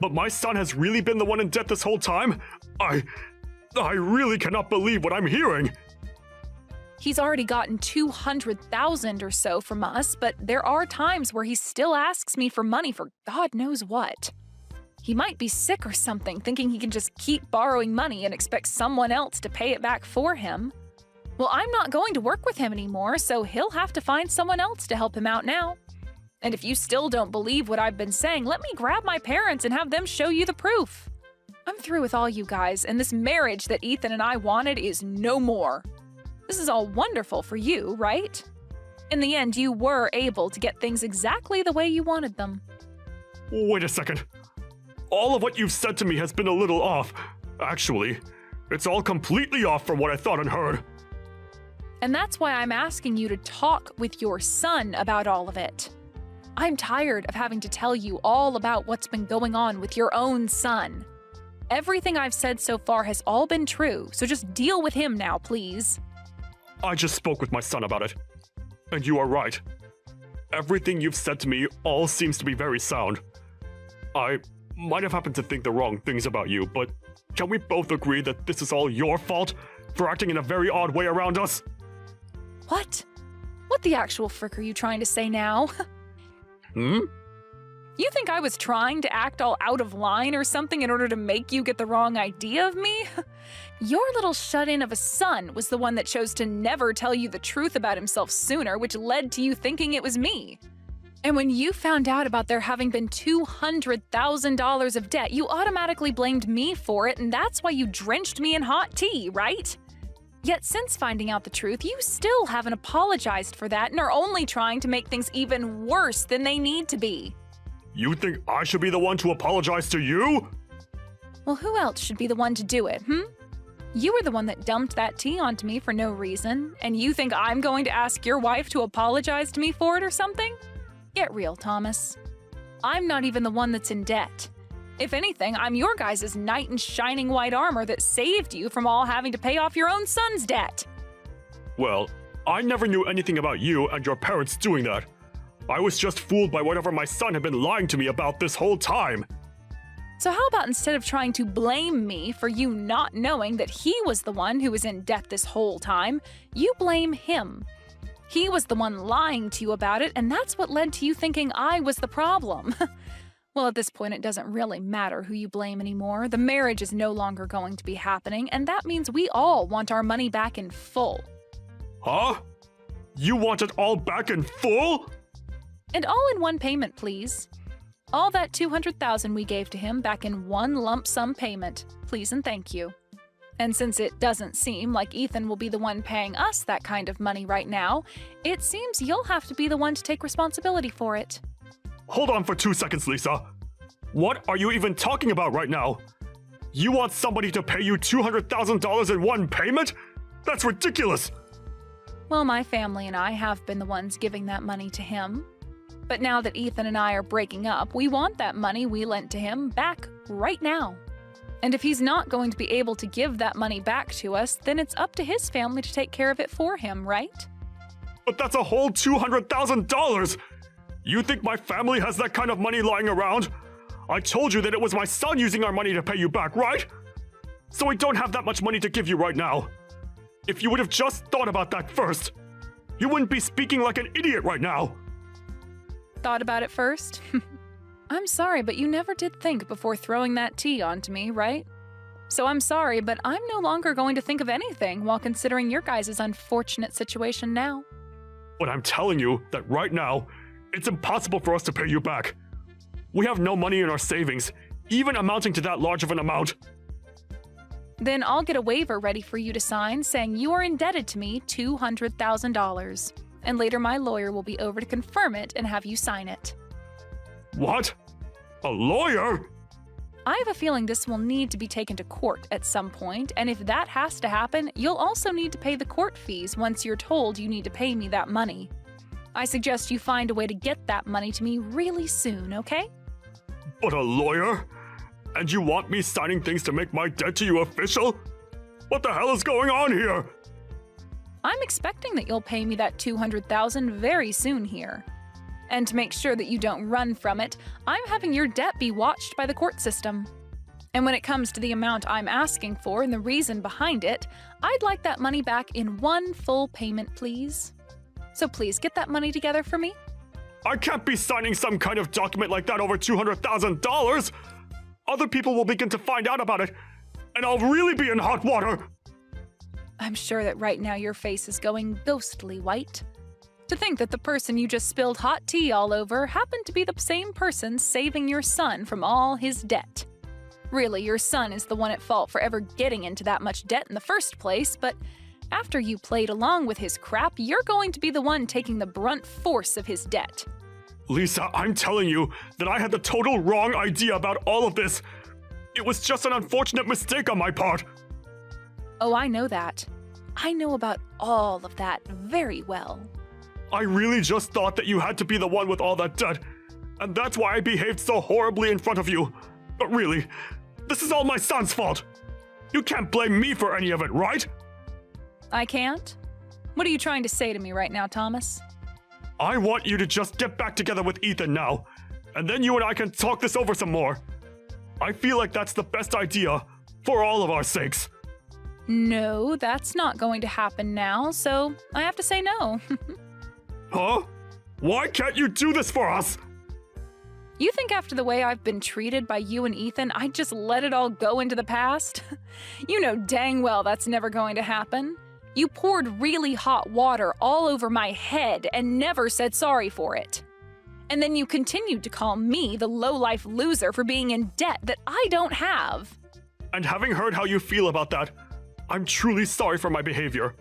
S4: But my son has really been the one in debt this whole time? I really cannot believe what I'm hearing.
S1: He's already gotten $200,000 or so from us, but there are times where he still asks me for money for God knows what. He might be sick or something, thinking he can just keep borrowing money and expect someone else to pay it back for him. Well, I'm not going to work with him anymore, so he'll have to find someone else to help him out now. And if you still don't believe what I've been saying, let me grab my parents and have them show you the proof. I'm through with all you guys, and this marriage that Ethan and I wanted is no more. This is all wonderful for you, right? In the end, you were able to get things exactly the way you wanted them.
S4: Wait a second. All of what you've said to me has been a little off. Actually, it's all completely off from what I thought and heard.
S1: And that's why I'm asking you to talk with your son about all of it. I'm tired of having to tell you all about what's been going on with your own son. Everything I've said so far has all been true, so just deal with him now, please.
S4: I just spoke with my son about it. And you are right. Everything you've said to me all seems to be very sound. I might have happened to think the wrong things about you, but can we both agree that this is all your fault for acting in a very odd way around us?
S1: What? What the actual frick are you trying to say now? You think I was trying to act all out of line or something in order to make you get the wrong idea of me? Your little shut-in of a son was the one that chose to never tell you the truth about himself sooner, which led to you thinking it was me. And when you found out about there having been $200,000 of debt, you automatically blamed me for it, and that's why you drenched me in hot tea, right? Yet since finding out the truth, you still haven't apologized for that and are only trying to make things even worse than they need to be.
S4: You think I should be the one to apologize to you?
S1: Well, who else should be the one to do it, You were the one that dumped that tea onto me for no reason, and you think I'm going to ask your wife to apologize to me for it or something? Get real, Thomas. I'm not even the one that's in debt. If anything, I'm your guys' knight in shining white armor that saved you from all having to pay off your own son's debt.
S4: Well, I never knew anything about you and your parents doing that. I was just fooled by whatever my son had been lying to me about this whole time.
S1: So how about instead of trying to blame me for you not knowing that he was the one who was in debt this whole time, you blame him. He was the one lying to you about it, and that's what led to you thinking I was the problem. Well, at this point, it doesn't really matter who you blame anymore. The marriage is no longer going to be happening, and that means we all want our money back in full.
S4: Huh? You want it all back in full?
S1: And all in one payment, please. All that $200,000 we gave to him back in one lump sum payment, please and thank you. And since it doesn't seem like Ethan will be the one paying us that kind of money right now, it seems you'll have to be the one to take responsibility for it.
S4: Hold on for 2 seconds, Lisa. What are you even talking about right now? You want somebody to pay you $200,000 in one payment? That's ridiculous!
S1: Well, my family and I have been the ones giving that money to him. But now that Ethan and I are breaking up, we want that money we lent to him back right now. And if he's not going to be able to give that money back to us, then it's up to his family to take care of it for him, right?
S4: But that's a whole $200,000! You think my family has that kind of money lying around? I told you that it was my son using our money to pay you back, right? So we don't have that much money to give you right now. If you would have just thought about that first, you wouldn't be speaking like an idiot right now.
S1: Thought about it first? I'm sorry, but you never did think before throwing that tea onto me, right? So I'm sorry, but I'm no longer going to think of anything while considering your guys' unfortunate situation now.
S4: But I'm telling you that right now, it's impossible for us to pay you back. We have no money in our savings, even amounting to that large of an amount.
S1: Then I'll get a waiver ready for you to sign saying you are indebted to me $200,000. And later my lawyer will be over to confirm it and have you sign it.
S4: What? A lawyer?
S1: I have a feeling this will need to be taken to court at some point, and if that has to happen, you'll also need to pay the court fees once you're told you need to pay me that money. I suggest you find a way to get that money to me really soon, okay?
S4: But a lawyer? And you want me signing things to make my debt to you official? What the hell is going on here?
S1: I'm expecting that you'll pay me that $200,000 very soon here. And to make sure that you don't run from it, I'm having your debt be watched by the court system. And when it comes to the amount I'm asking for and the reason behind it, I'd like that money back in one full payment, please. So please get that money together for me.
S4: I can't be signing some kind of document like that over $200,000! Other people will begin to find out about it, and I'll really be in hot water!
S1: I'm sure that right now your face is going ghostly white. To think that the person you just spilled hot tea all over happened to be the same person saving your son from all his debt. Really, your son is the one at fault for ever getting into that much debt in the first place, but after you played along with his crap, you're going to be the one taking the brunt force of his debt.
S4: Lisa, I'm telling you that I had the total wrong idea about all of this. It was just an unfortunate mistake on my part.
S1: Oh, I know that. I know about all of that very well.
S4: I really just thought that you had to be the one with all that debt, and that's why I behaved so horribly in front of you. But really, this is all my son's fault. You can't blame me for any of it, right?
S1: I can't? What are you trying to say to me right now, Thomas?
S4: I want you to just get back together with Ethan now, and then you and I can talk this over some more. I feel like that's the best idea, for all of our sakes.
S1: No, that's not going to happen now, so I have to say no.
S4: Huh? Why can't you do this for us?
S1: You think after the way I've been treated by you and Ethan, I'd just let it all go into the past? You know dang well that's never going to happen. You poured really hot water all over my head and never said sorry for it. And then you continued to call me the low-life loser for being in debt that I don't have.
S4: And having heard how you feel about that, I'm truly sorry for my behavior.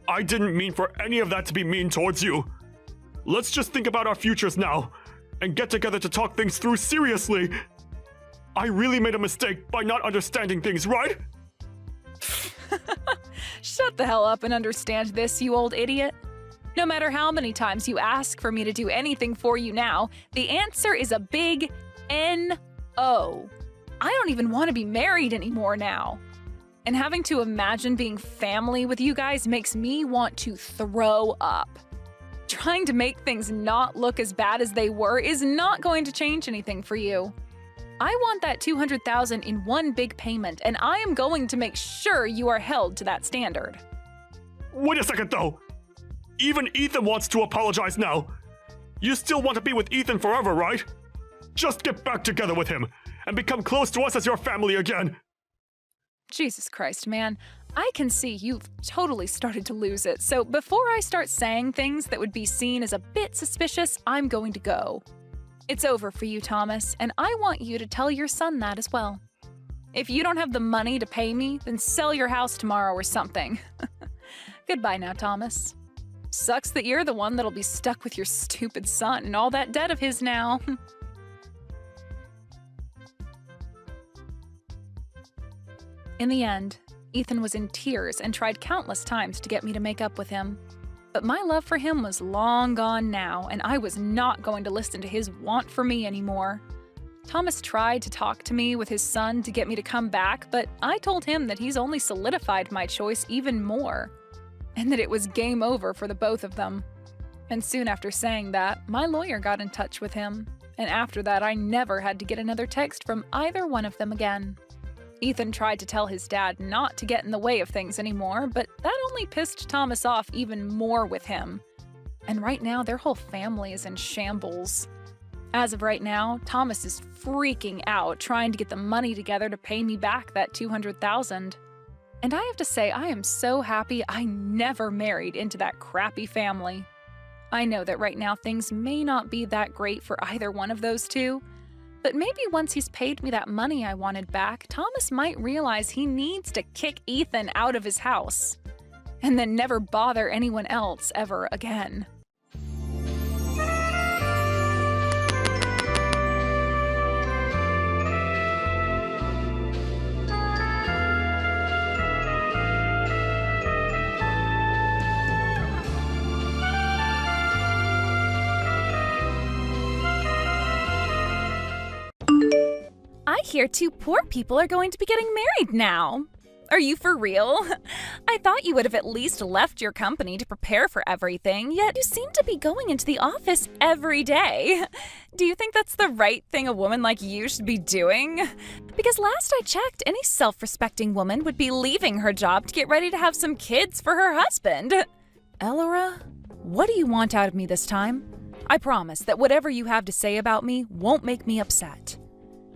S4: I didn't mean for any of that to be mean towards you. Let's just think about our futures now, and get together to talk things through seriously. I really made a mistake by not understanding things, right?
S1: Shut the hell up and understand this, you old idiot. No matter how many times you ask for me to do anything for you now, the answer is a big N-O. I don't even want to be married anymore now. And having to imagine being family with you guys makes me want to throw up. Trying to make things not look as bad as they were is not going to change anything for you. I want that $200,000 in one big payment, and I am going to make sure you are held to that standard.
S4: Wait a second, though. Even Ethan wants to apologize now. You still want to be with Ethan forever, right? Just get back together with him and become close to us as your family again.
S1: Jesus Christ, man. I can see you've totally started to lose it, so before I start saying things that would be seen as a bit suspicious, I'm going to go. It's over for you, Thomas, and I want you to tell your son that as well. If you don't have the money to pay me, then sell your house tomorrow or something. Goodbye now, Thomas. Sucks that you're the one that'll be stuck with your stupid son and all that debt of his now. In the end, Ethan was in tears and tried countless times to get me to make up with him. But my love for him was long gone now, and I was not going to listen to his want for me anymore. Thomas tried to talk to me with his son to get me to come back, but I told him that he's only solidified my choice even more, and that it was game over for the both of them. And soon after saying that, my lawyer got in touch with him, and after that I never had to get another text from either one of them again. Ethan tried to tell his dad not to get in the way of things anymore, but that only pissed Thomas off even more with him. And right now, their whole family is in shambles. As of right now, Thomas is freaking out trying to get the money together to pay me back that $200,000. And I have to say, I am so happy I never married into that crappy family. I know that right now things may not be that great for either one of those two, but maybe once he's paid me that money I wanted back, Thomas might realize he needs to kick Ethan out of his house, and then never bother anyone else ever again. I hear two poor people are going to be getting married now. Are you for real? I thought you would have at least left your company to prepare for everything, yet you seem to be going into the office every day. Do you think that's the right thing a woman like you should be doing? Because last I checked, any self-respecting woman would be leaving her job to get ready to have some kids for her husband. Elora, what do you want out of me this time? I promise that whatever you have to say about me won't make me upset.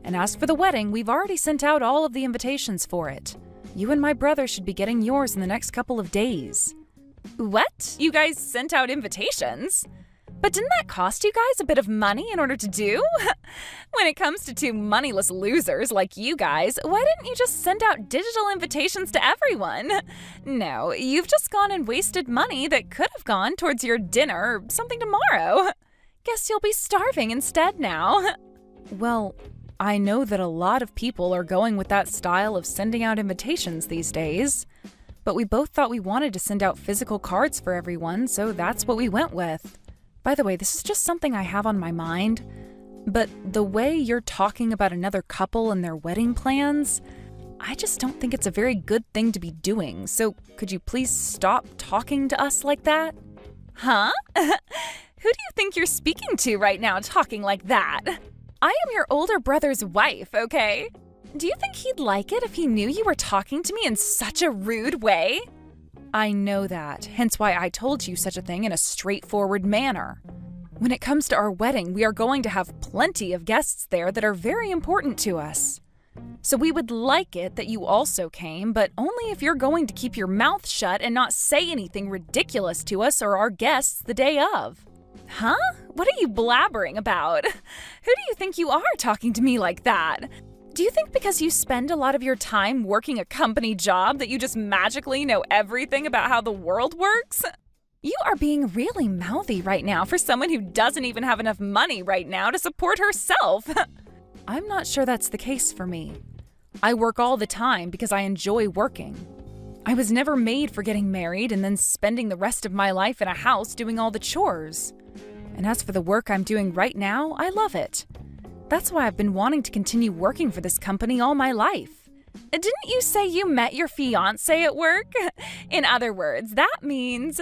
S1: And as for the wedding, we've already sent out all of the invitations for it. You and my brother should be getting yours in the next couple of days. What? You guys sent out invitations? But didn't that cost you guys a bit of money in order to do? When it comes to two moneyless losers like you guys, why didn't you just send out digital invitations to everyone? No, you've just gone and wasted money that could have gone towards your dinner or something tomorrow. Guess you'll be starving instead now. Well, I know that a lot of people are going with that style of sending out invitations these days, but we both thought we wanted to send out physical cards for everyone, so that's what we went with. By the way, this is just something I have on my mind, but the way you're talking about another couple and their wedding plans, I just don't think it's a very good thing to be doing, so could you please stop talking to us like that? Huh? Who do you think you're speaking to right now talking like that? I am your older brother's wife, okay? Do you think he'd like it if he knew you were talking to me in such a rude way? I know that, hence why I told you such a thing in a straightforward manner. When it comes to our wedding, we are going to have plenty of guests there that are very important to us. So we would like it that you also came, but only if you're going to keep your mouth shut and not say anything ridiculous to us or our guests the day of. Huh? What are you blabbering about? Who do you think you are talking to me like that? Do you think because you spend a lot of your time working a company job that you just magically know everything about how the world works? You are being really mouthy right now for someone who doesn't even have enough money right now to support herself. I'm not sure that's the case for me. I work all the time because I enjoy working. I was never made for getting married and then spending the rest of my life in a house doing all the chores. And as for the work I'm doing right now, I love it. That's why I've been wanting to continue working for this company all my life. Didn't you say you met your fiancé at work? In other words, that means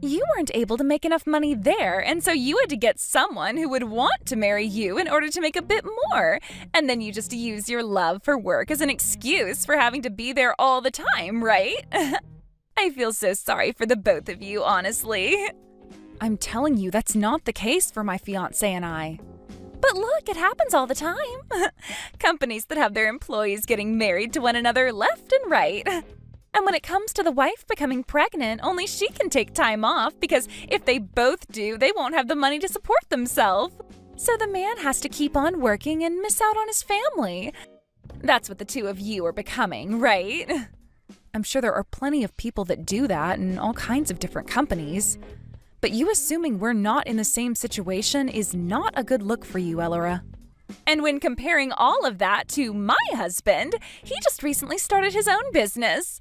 S1: you weren't able to make enough money there, and so you had to get someone who would want to marry you in order to make a bit more. And then you just use your love for work as an excuse for having to be there all the time, right? I feel so sorry for the both of you, honestly. I'm telling you, that's not the case for my fiancé and I. But look, it happens all the time. Companies that have their employees getting married to one another left and right. And when it comes to the wife becoming pregnant, only she can take time off because if they both do, they won't have the money to support themselves. So the man has to keep on working and miss out on his family. That's what the two of you are becoming, right? I'm sure there are plenty of people that do that in all kinds of different companies. But you assuming we're not in the same situation is not a good look for you, Elora. And when comparing all of that to my husband, he just recently started his own business.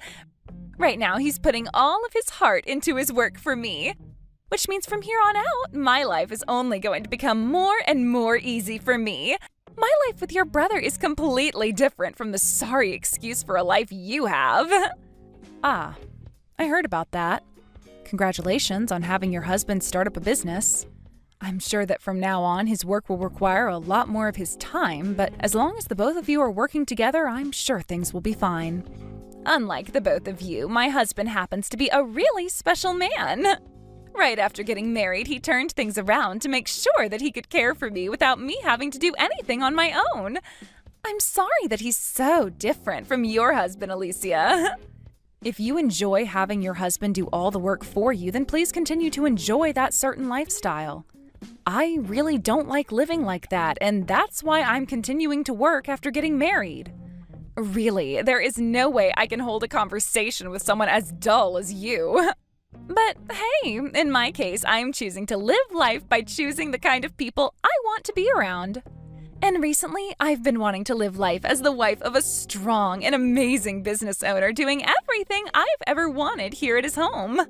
S1: Right now, he's putting all of his heart into his work for me. Which means from here on out, my life is only going to become more and more easy for me. My life with your brother is completely different from the sorry excuse for a life you have. Ah, I heard about that. Congratulations on having your husband start up a business. I'm sure that from now on, his work will require a lot more of his time, but as long as the both of you are working together, I'm sure things will be fine. Unlike the both of you, my husband happens to be a really special man. Right after getting married, he turned things around to make sure that he could care for me without me having to do anything on my own. I'm sorry that he's so different from your husband, Alicia. If you enjoy having your husband do all the work for you, then please continue to enjoy that certain lifestyle. I really don't like living like that, and that's why I'm continuing to work after getting married. Really, there is no way I can hold a conversation with someone as dull as you. But hey, in my case, I'm choosing to live life by choosing the kind of people I want to be around. And recently, I've been wanting to live life as the wife of a strong and amazing business owner doing everything I've ever wanted here at his home.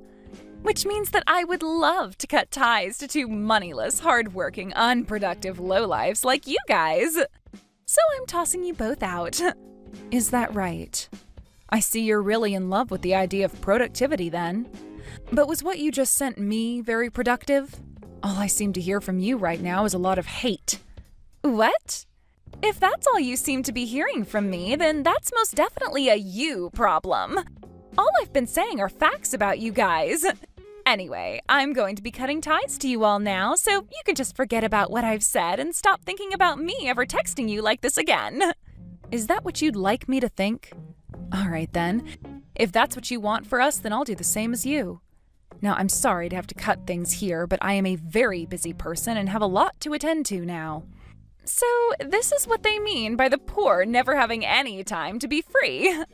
S1: Which means that I would love to cut ties to two moneyless, hardworking, unproductive lowlifes like you guys. So I'm tossing you both out. Is that right? I see you're really in love with the idea of productivity then. But was what you just sent me very productive? All I seem to hear from you right now is a lot of hate. What? If that's all you seem to be hearing from me, then that's most definitely a you problem. All I've been saying are facts about you guys. Anyway, I'm going to be cutting ties to you all now, so you can just forget about what I've said and stop thinking about me ever texting you like this again. Is that what you'd like me to think? All right then. If that's what you want for us, then I'll do the same as you. Now, I'm sorry to have to cut things here, but I am a very busy person and have a lot to attend to now. So, this is what they mean by the poor never having any time to be free.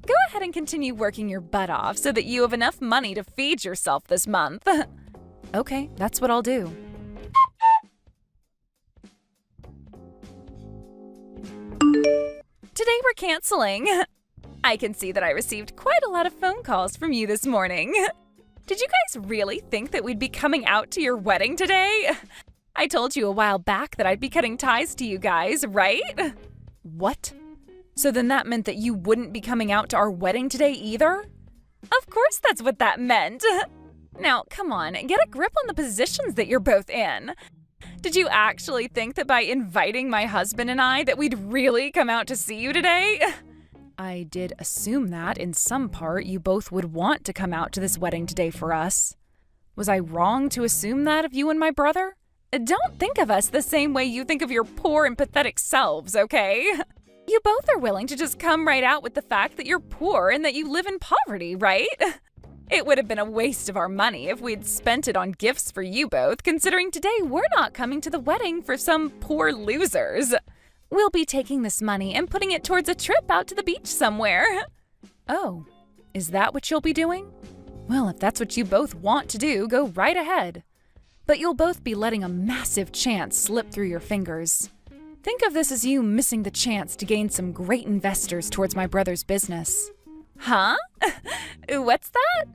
S1: Go ahead and continue working your butt off so that you have enough money to feed yourself this month. Okay, that's what I'll do. Today we're canceling. I can see that I received quite a lot of phone calls from you this morning. Did you guys really think that we'd be coming out to your wedding today? I told you a while back that I'd be cutting ties to you guys, right? What? So then that meant that you wouldn't be coming out to our wedding today either? Of course that's what that meant. Now, come on, get a grip on the positions that you're both in. Did you actually think that by inviting my husband and I that we'd really come out to see you today? I did assume that, in some part, you both would want to come out to this wedding today for us. Was I wrong to assume that of you and my brother? Don't think of us the same way you think of your poor and pathetic selves, okay? You both are willing to just come right out with the fact that you're poor and that you live in poverty, right? It would have been a waste of our money if we'd spent it on gifts for you both, considering today we're not coming to the wedding for some poor losers. We'll be taking this money and putting it towards a trip out to the beach somewhere. Oh, is that what you'll be doing? Well, if that's what you both want to do, go right ahead. But you'll both be letting a massive chance slip through your fingers. Think of this as you missing the chance to gain some great investors towards my brother's business. Huh? What's that?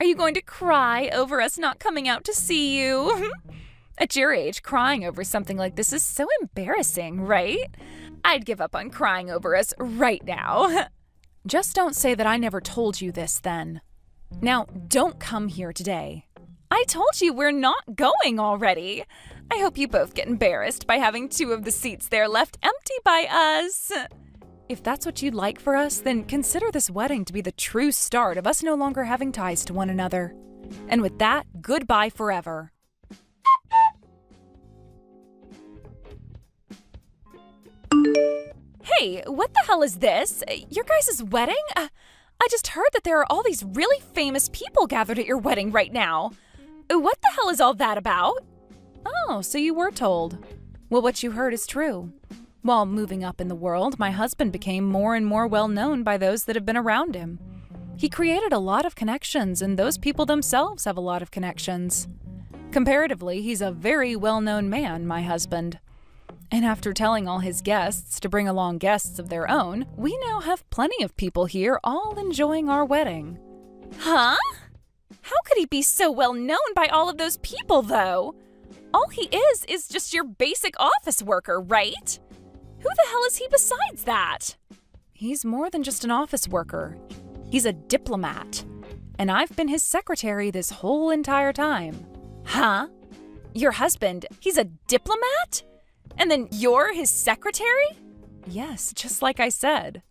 S1: Are you going to cry over us not coming out to see you? At your age, crying over something like this is so embarrassing, right? I'd give up on crying over us right now. Just don't say that I never told you this then. Now, don't come here today. I told you we're not going already. I hope you both get embarrassed by having 2 of the seats there left empty by us. If that's what you'd like for us, then consider this wedding to be the true start of us no longer having ties to one another. And with that, goodbye forever. Hey, what the hell is this? Your guys' wedding? I just heard that there are all these really famous people gathered at your wedding right now. What the hell is all that about? Oh, so you were told. Well, what you heard is true. While moving up in the world, my husband became more and more well known by those that have been around him. He created a lot of connections, and those people themselves have a lot of connections. Comparatively, he's a very well-known man, my husband. And after telling all his guests to bring along guests of their own, we now have plenty of people here all enjoying our wedding. Huh? How could he be so well known by all of those people, though? All he is just your basic office worker, right? Who the hell is he besides that? He's more than just an office worker. He's a diplomat. And I've been his secretary this whole entire time. Huh? Your husband, he's a diplomat? And then you're his secretary? Yes, just like I said.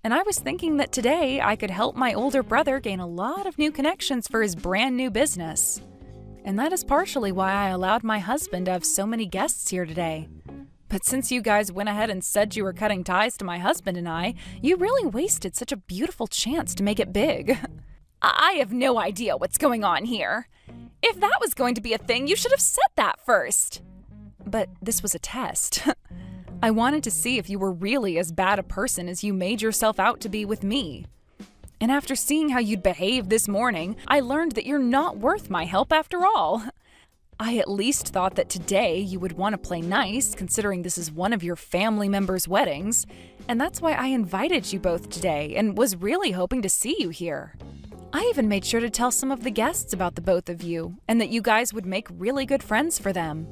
S1: And I was thinking that today I could help my older brother gain a lot of new connections for his brand new business. And that is partially why I allowed my husband to have so many guests here today. But since you guys went ahead and said you were cutting ties to my husband and I, you really wasted such a beautiful chance to make it big. I have no idea what's going on here. If that was going to be a thing, you should have said that first. But this was a test. I wanted to see if you were really as bad a person as you made yourself out to be with me. And after seeing how you'd behaved this morning, I learned that you're not worth my help after all. I at least thought that today you would want to play nice, considering this is one of your family members' weddings, and that's why I invited you both today and was really hoping to see you here. I even made sure to tell some of the guests about the both of you, and that you guys would make really good friends for them.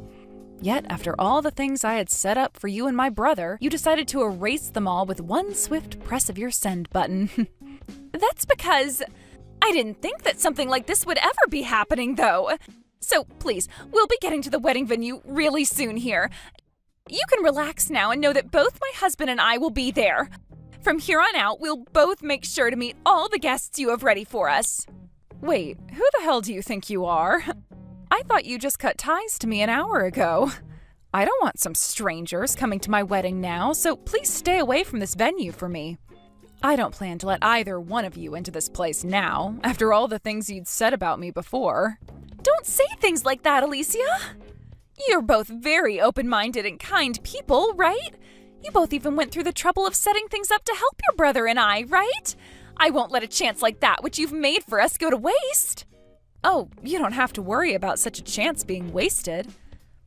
S1: Yet, after all the things I had set up for you and my brother, you decided to erase them all with one swift press of your send button. That's because I didn't think that something like this would ever be happening, though. So please, we'll be getting to the wedding venue really soon here. You can relax now and know that both my husband and I will be there. From here on out, we'll both make sure to meet all the guests you have ready for us. Wait, who the hell do you think you are? I thought you just cut ties to me an hour ago. I don't want some strangers coming to my wedding now, so please stay away from this venue for me. I don't plan to let either one of you into this place now, after all the things you'd said about me before. Don't say things like that, Alicia. You're both very open-minded and kind people, right? You both even went through the trouble of setting things up to help your brother and I, right? I won't let a chance like that, which you've made for us, go to waste. Oh, you don't have to worry about such a chance being wasted.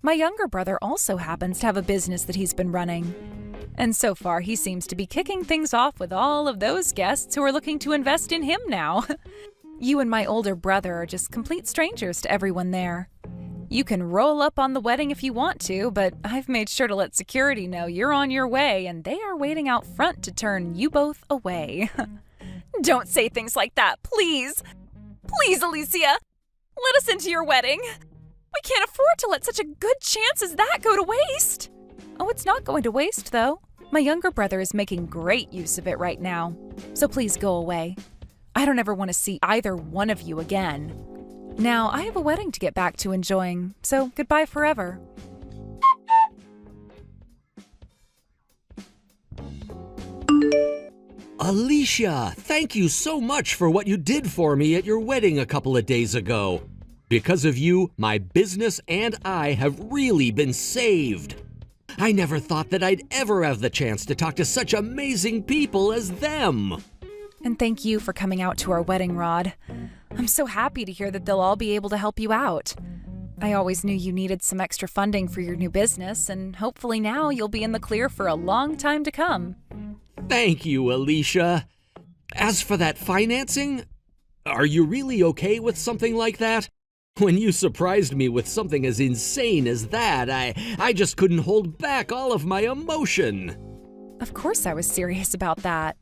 S1: My younger brother also happens to have a business that he's been running. And so far, he seems to be kicking things off with all of those guests who are looking to invest in him now. You and my older brother are just complete strangers to everyone there. You can roll up on the wedding if you want to, but I've made sure to let security know you're on your way and they are waiting out front to turn you both away. Don't say things like that, please. Please, Alicia. Let us into your wedding. We can't afford to let such a good chance as that go to waste. Oh, it's not going to waste, though. My younger brother is making great use of it right now. So please go away. I don't ever want to see either one of you again. Now, I have a wedding to get back to enjoying, so goodbye forever.
S5: Alicia, thank you so much for what you did for me at your wedding a couple of days ago. Because of you, my business and I have really been saved. I never thought that I'd ever have the chance to talk to such amazing people as them.
S1: And thank you for coming out to our wedding, Rod. I'm so happy to hear that they'll all be able to help you out. I always knew you needed some extra funding for your new business, and hopefully now you'll be in the clear for a long time to come.
S5: Thank you, Alicia. As for that financing, are you really okay with something like that? When you surprised me with something as insane as that, I just couldn't hold back all of my emotion.
S1: Of course I was serious about that.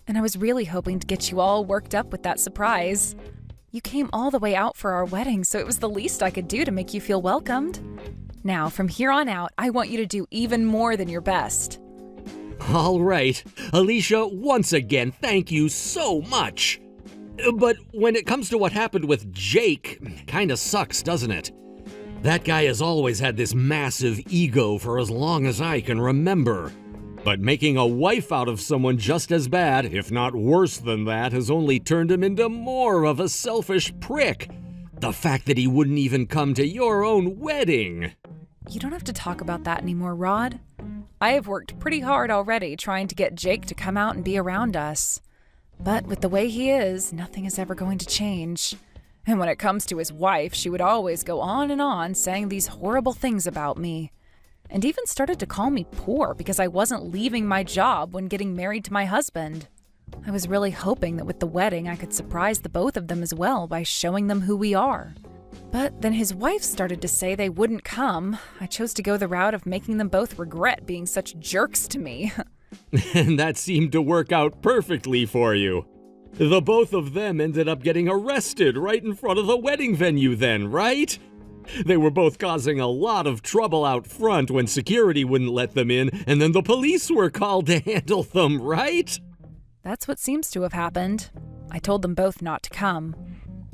S1: And I was really hoping to get you all worked up with that surprise. You came all the way out for our wedding, so it was the least I could do to make you feel welcomed. Now, from here on out, I want you to do even more than your best.
S5: All right. Alicia, once again, thank you so much. But when it comes to what happened with Jake, kinda sucks, doesn't it? That guy has always had this massive ego for as long as I can remember. But making a wife out of someone just as bad, if not worse than that, has only turned him into more of a selfish prick. The fact that he wouldn't even come to your own wedding.
S1: You don't have to talk about that anymore, Rod. I have worked pretty hard already trying to get Jake to come out and be around us. But with the way he is, nothing is ever going to change. And when it comes to his wife, she would always go on saying these horrible things about me. And even started to call me poor because I wasn't leaving my job when getting married to my husband. I was really hoping that with the wedding I could surprise the both of them as well by showing them who we are. But then his wife started to say they wouldn't come. I chose to go the route of making them both regret being such jerks to me.
S5: And that seemed to work out perfectly for you. The both of them ended up getting arrested right in front of the wedding venue then, right? They were both causing a lot of trouble out front when security wouldn't let them in, and then the police were called to handle them, right?
S1: That's what seems to have happened. I told them both not to come.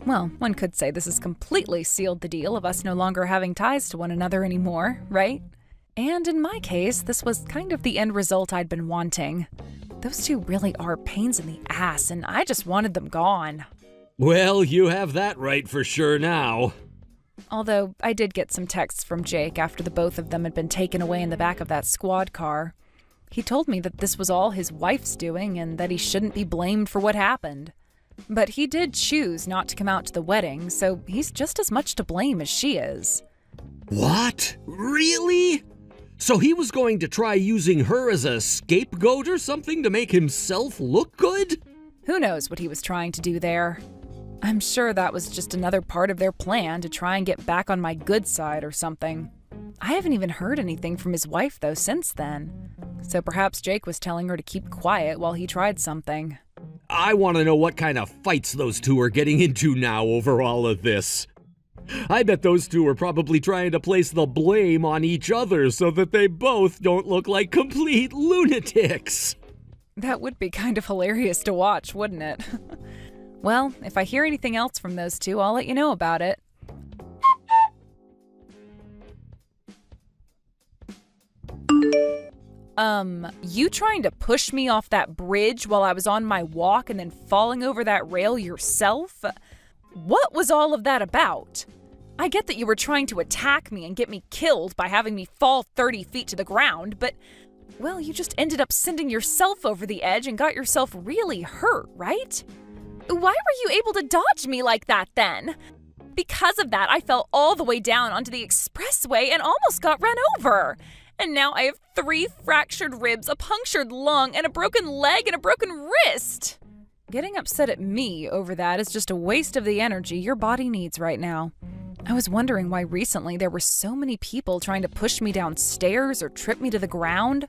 S1: Well, one could say this has completely sealed the deal of us no longer having ties to one another anymore, right? And in my case, this was kind of the end result I'd been wanting. Those two really are pains in the ass, and I just wanted them gone.
S5: Well, you have that right for sure now.
S1: Although I did get some texts from Jake after the both of them had been taken away in the back of that squad car. He told me that this was all his wife's doing and that he shouldn't be blamed for what happened. But he did choose not to come out to the wedding, so he's just as much to blame as she is.
S5: What? Really? So he was going to try using her as a scapegoat or something to make himself look good?
S1: Who knows what he was trying to do there? I'm sure that was just another part of their plan to try and get back on my good side or something. I haven't even heard anything from his wife, though, since then. So perhaps Jake was telling her to keep quiet while he tried something.
S5: I want to know what kind of fights those two are getting into now over all of this. I bet those two are probably trying to place the blame on each other so that they both don't look like complete lunatics.
S1: That would be kind of hilarious to watch, wouldn't it? Well, if I hear anything else from those two, I'll let you know about it. You trying to push me off that bridge while I was on my walk and then falling over that rail yourself? What was all of that about? I get that you were trying to attack me and get me killed by having me fall 30 feet to the ground, but, well, you just ended up sending yourself over the edge and got yourself really hurt, right? Why were you able to dodge me like that then? Because of that, I fell all the way down onto the expressway and almost got run over. And now I have 3 fractured ribs, a punctured lung, and a broken leg and a broken wrist. Getting upset at me over that is just a waste of the energy your body needs right now. I was wondering why recently there were so many people trying to push me downstairs or trip me to the ground.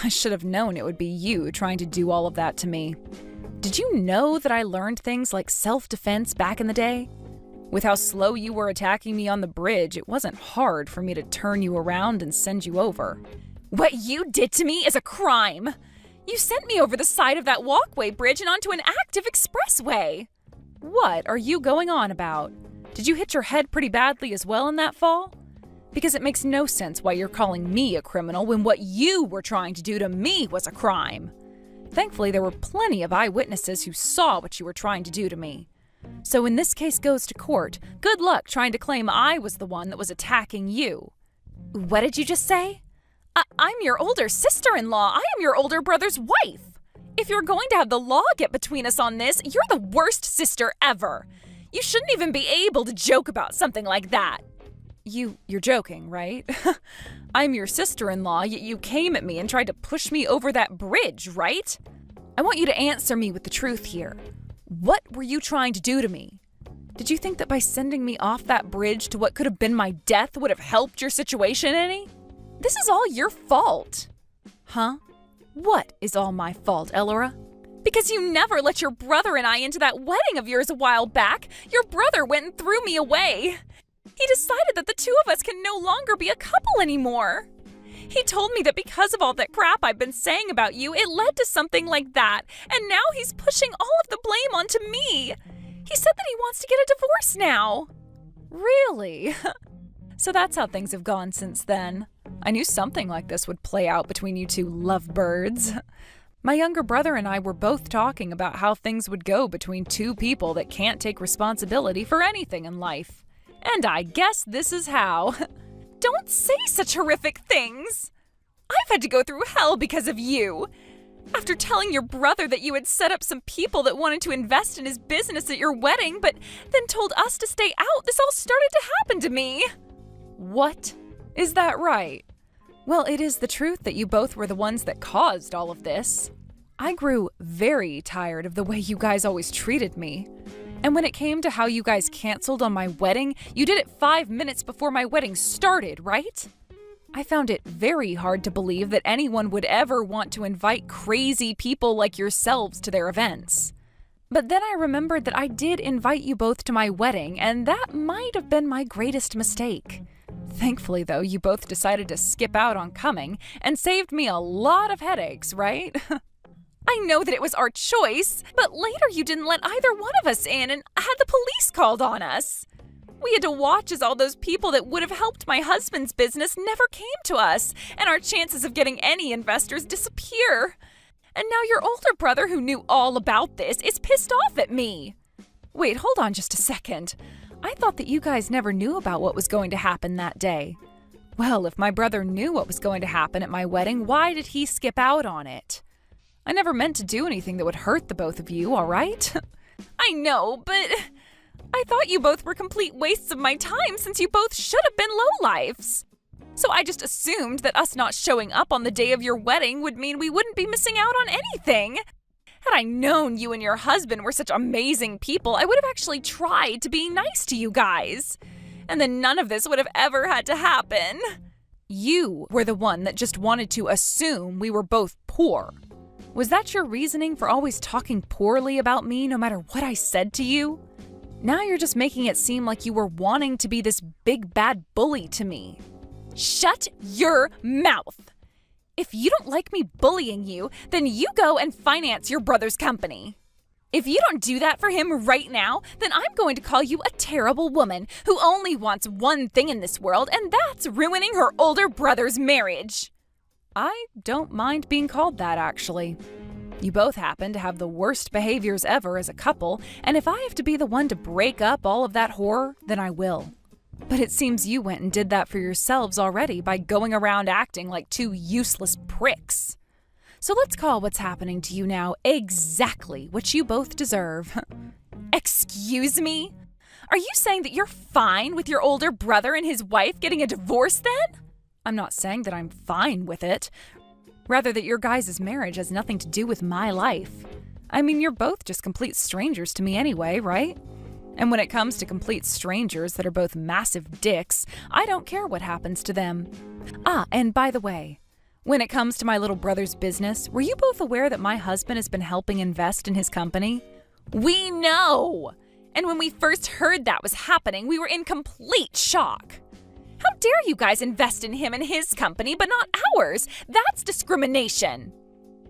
S1: I should have known it would be you trying to do all of that to me. Did you know that I learned things like self-defense back in the day? With how slow you were attacking me on the bridge, it wasn't hard for me to turn you around and send you over. What you did to me is a crime. You sent me over the side of that walkway bridge and onto an active expressway. What are you going on about? Did you hit your head pretty badly as well in that fall? Because it makes no sense why you're calling me a criminal when what you were trying to do to me was a crime. Thankfully, there were plenty of eyewitnesses who saw what you were trying to do to me. So when this case goes to court, good luck trying to claim I was the one that was attacking you. What did you just say? I'm your older sister-in-law. I am your older brother's wife. If you're going to have the law get between us on this, you're the worst sister ever. You shouldn't even be able to joke about something like that. You're joking, right? I'm your sister-in-law, yet you came at me and tried to push me over that bridge, right? I want you to answer me with the truth here. What were you trying to do to me? Did you think that by sending me off that bridge to what could have been my death would have helped your situation any? This is all your fault. Huh? What is all my fault, Elora? Because you never let your brother and I into that wedding of yours a while back. Your brother went and threw me away. He decided that the two of us can no longer be a couple anymore. He told me that because of all that crap I've been saying about you, it led to something like that, and now he's pushing all of the blame onto me. He said that he wants to get a divorce now. Really? So that's how things have gone since then. I knew something like this would play out between you two lovebirds. My younger brother and I were both talking about how things would go between two people that can't take responsibility for anything in life. And I guess this is how. Don't say such horrific things. I've had to go through hell because of you. After telling your brother that you had set up some people that wanted to invest in his business at your wedding, but then told us to stay out, this all started to happen to me. What? Is that right? Well, it is the truth that you both were the ones that caused all of this. I grew very tired of the way you guys always treated me. And when it came to how you guys canceled on my wedding, you did it 5 minutes before my wedding started, right? I found it very hard to believe that anyone would ever want to invite crazy people like yourselves to their events. But then I remembered that I did invite you both to my wedding, and that might have been my greatest mistake. Thankfully, though, you both decided to skip out on coming and saved me a lot of headaches, right? I know that it was our choice, but later you didn't let either one of us in and had the police called on us. We had to watch as all those people that would have helped my husband's business never came to us, and our chances of getting any investors disappear. And now your older brother, who knew all about this, is pissed off at me. Wait, hold on just a second. I thought that you guys never knew about what was going to happen that day. Well, if my brother knew what was going to happen at my wedding, why did he skip out on it? I never meant to do anything that would hurt the both of you, all right? I know, but I thought you both were complete wastes of my time since you both should have been lowlifes. So I just assumed that us not showing up on the day of your wedding would mean we wouldn't be missing out on anything. Had I known you and your husband were such amazing people, I would have actually tried to be nice to you guys. And then none of this would have ever had to happen. You were the one that just wanted to assume we were both poor. Was that your reasoning for always talking poorly about me no matter what I said to you? Now you're just making it seem like you were wanting to be this big bad bully to me. Shut your mouth! If you don't like me bullying you, then you go and finance your brother's company. If you don't do that for him right now, then I'm going to call you a terrible woman who only wants one thing in this world, and that's ruining her older brother's marriage. I don't mind being called that, actually. You both happen to have the worst behaviors ever as a couple, and if I have to be the one to break up all of that horror, then I will. But it seems you went and did that for yourselves already by going around acting like two useless pricks. So let's call what's happening to you now exactly what you both deserve. Excuse me? Are you saying that you're fine with your older brother and his wife getting a divorce then? I'm not saying that I'm fine with it. Rather that your guys' marriage has nothing to do with my life. I mean, you're both just complete strangers to me anyway, right? And when it comes to complete strangers that are both massive dicks, I don't care what happens to them. Ah, and by the way, when it comes to my little brother's business, were you both aware that my husband has been helping invest in his company? We know! And when we first heard that was happening, we were in complete shock. How dare you guys invest in him and his company, but not ours? That's discrimination.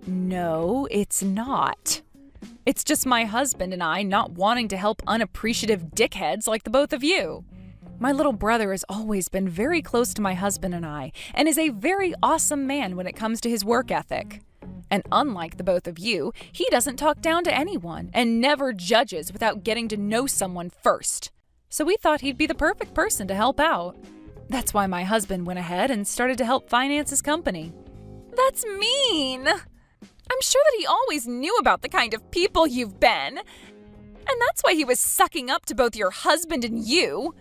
S1: No, it's not. It's just my husband and I not wanting to help unappreciative dickheads like the both of you. My little brother has always been very close to my husband and I, and is a very awesome man when it comes to his work ethic. And unlike the both of you, he doesn't talk down to anyone and never judges without getting to know someone first. So we thought he'd be the perfect person to help out. That's why my husband went ahead and started to help finance his company. That's mean! I'm sure that he always knew about the kind of people you've been. And that's why he was sucking up to both your husband and you.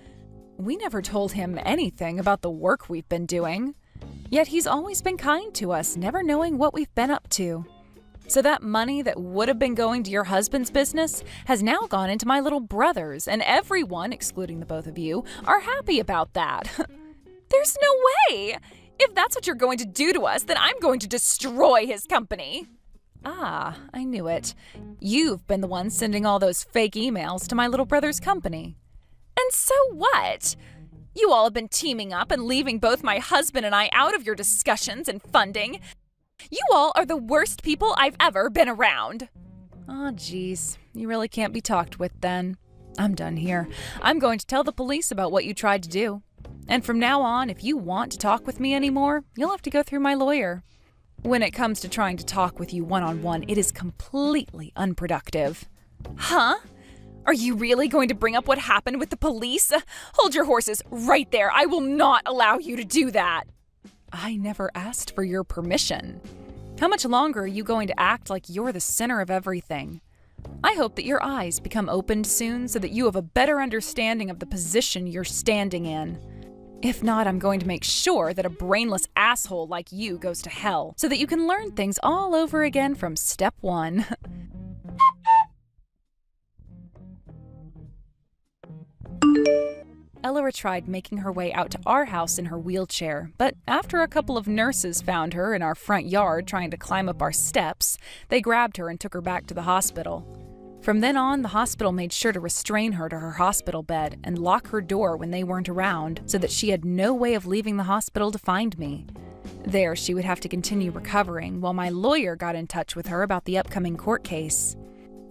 S1: We never told him anything about the work we've been doing. Yet he's always been kind to us, never knowing what we've been up to. So that money that would have been going to your husband's business has now gone into my little brother's, and everyone, excluding the both of you, are happy about that. There's no way! If that's what you're going to do to us, then I'm going to destroy his company. Ah, I knew it. You've been the one sending all those fake emails to my little brother's company. And so what? You all have been teaming up and leaving both my husband and I out of your discussions and funding. You all are the worst people I've ever been around. Oh, geez. You really can't be talked with then. I'm done here. I'm going to tell the police about what you tried to do. And from now on, if you want to talk with me anymore, you'll have to go through my lawyer. When it comes to trying to talk with you one-on-one, it is completely unproductive. Huh? Are you really going to bring up what happened with the police? Hold your horses right there. I will not allow you to do that. I never asked for your permission. How much longer are you going to act like you're the center of everything? I hope that your eyes become opened soon so that you have a better understanding of the position you're standing in. If not, I'm going to make sure that a brainless asshole like you goes to hell, so that you can learn things all over again from step one. Elora tried making her way out to our house in her wheelchair, but after a couple of nurses found her in our front yard trying to climb up our steps, they grabbed her and took her back to the hospital. From then on, the hospital made sure to restrain her to her hospital bed and lock her door when they weren't around, so that she had no way of leaving the hospital to find me. There, she would have to continue recovering while my lawyer got in touch with her about the upcoming court case.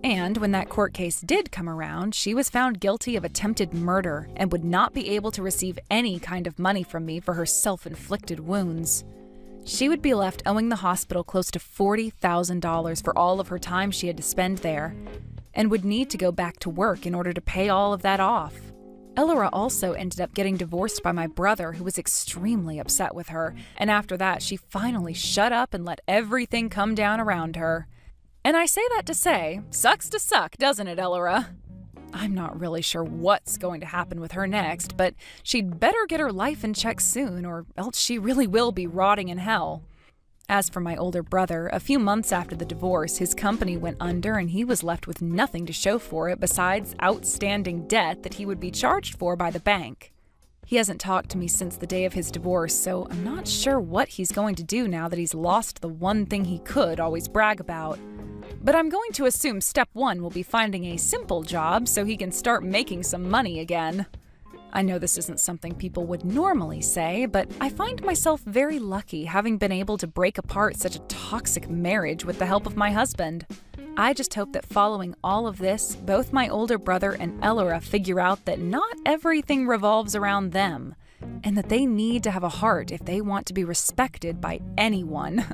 S1: And when that court case did come around, she was found guilty of attempted murder and would not be able to receive any kind of money from me for her self-inflicted wounds. She would be left owing the hospital close to $40,000 for all of her time she had to spend there, and would need to go back to work in order to pay all of that off. Elora also ended up getting divorced by my brother, who was extremely upset with her, and after that she finally shut up and let everything come down around her. And I say that to say, sucks to suck, doesn't it, Elora? I'm not really sure what's going to happen with her next, but she'd better get her life in check soon, or else she really will be rotting in hell. As for my older brother, a few months after the divorce, his company went under and he was left with nothing to show for it besides outstanding debt that he would be charged for by the bank. He hasn't talked to me since the day of his divorce, so I'm not sure what he's going to do now that he's lost the one thing he could always brag about. But I'm going to assume step one will be finding a simple job so he can start making some money again. I know this isn't something people would normally say, but I find myself very lucky having been able to break apart such a toxic marriage with the help of my husband. I just hope that following all of this, both my older brother and Elora figure out that not everything revolves around them, and that they need to have a heart if they want to be respected by anyone.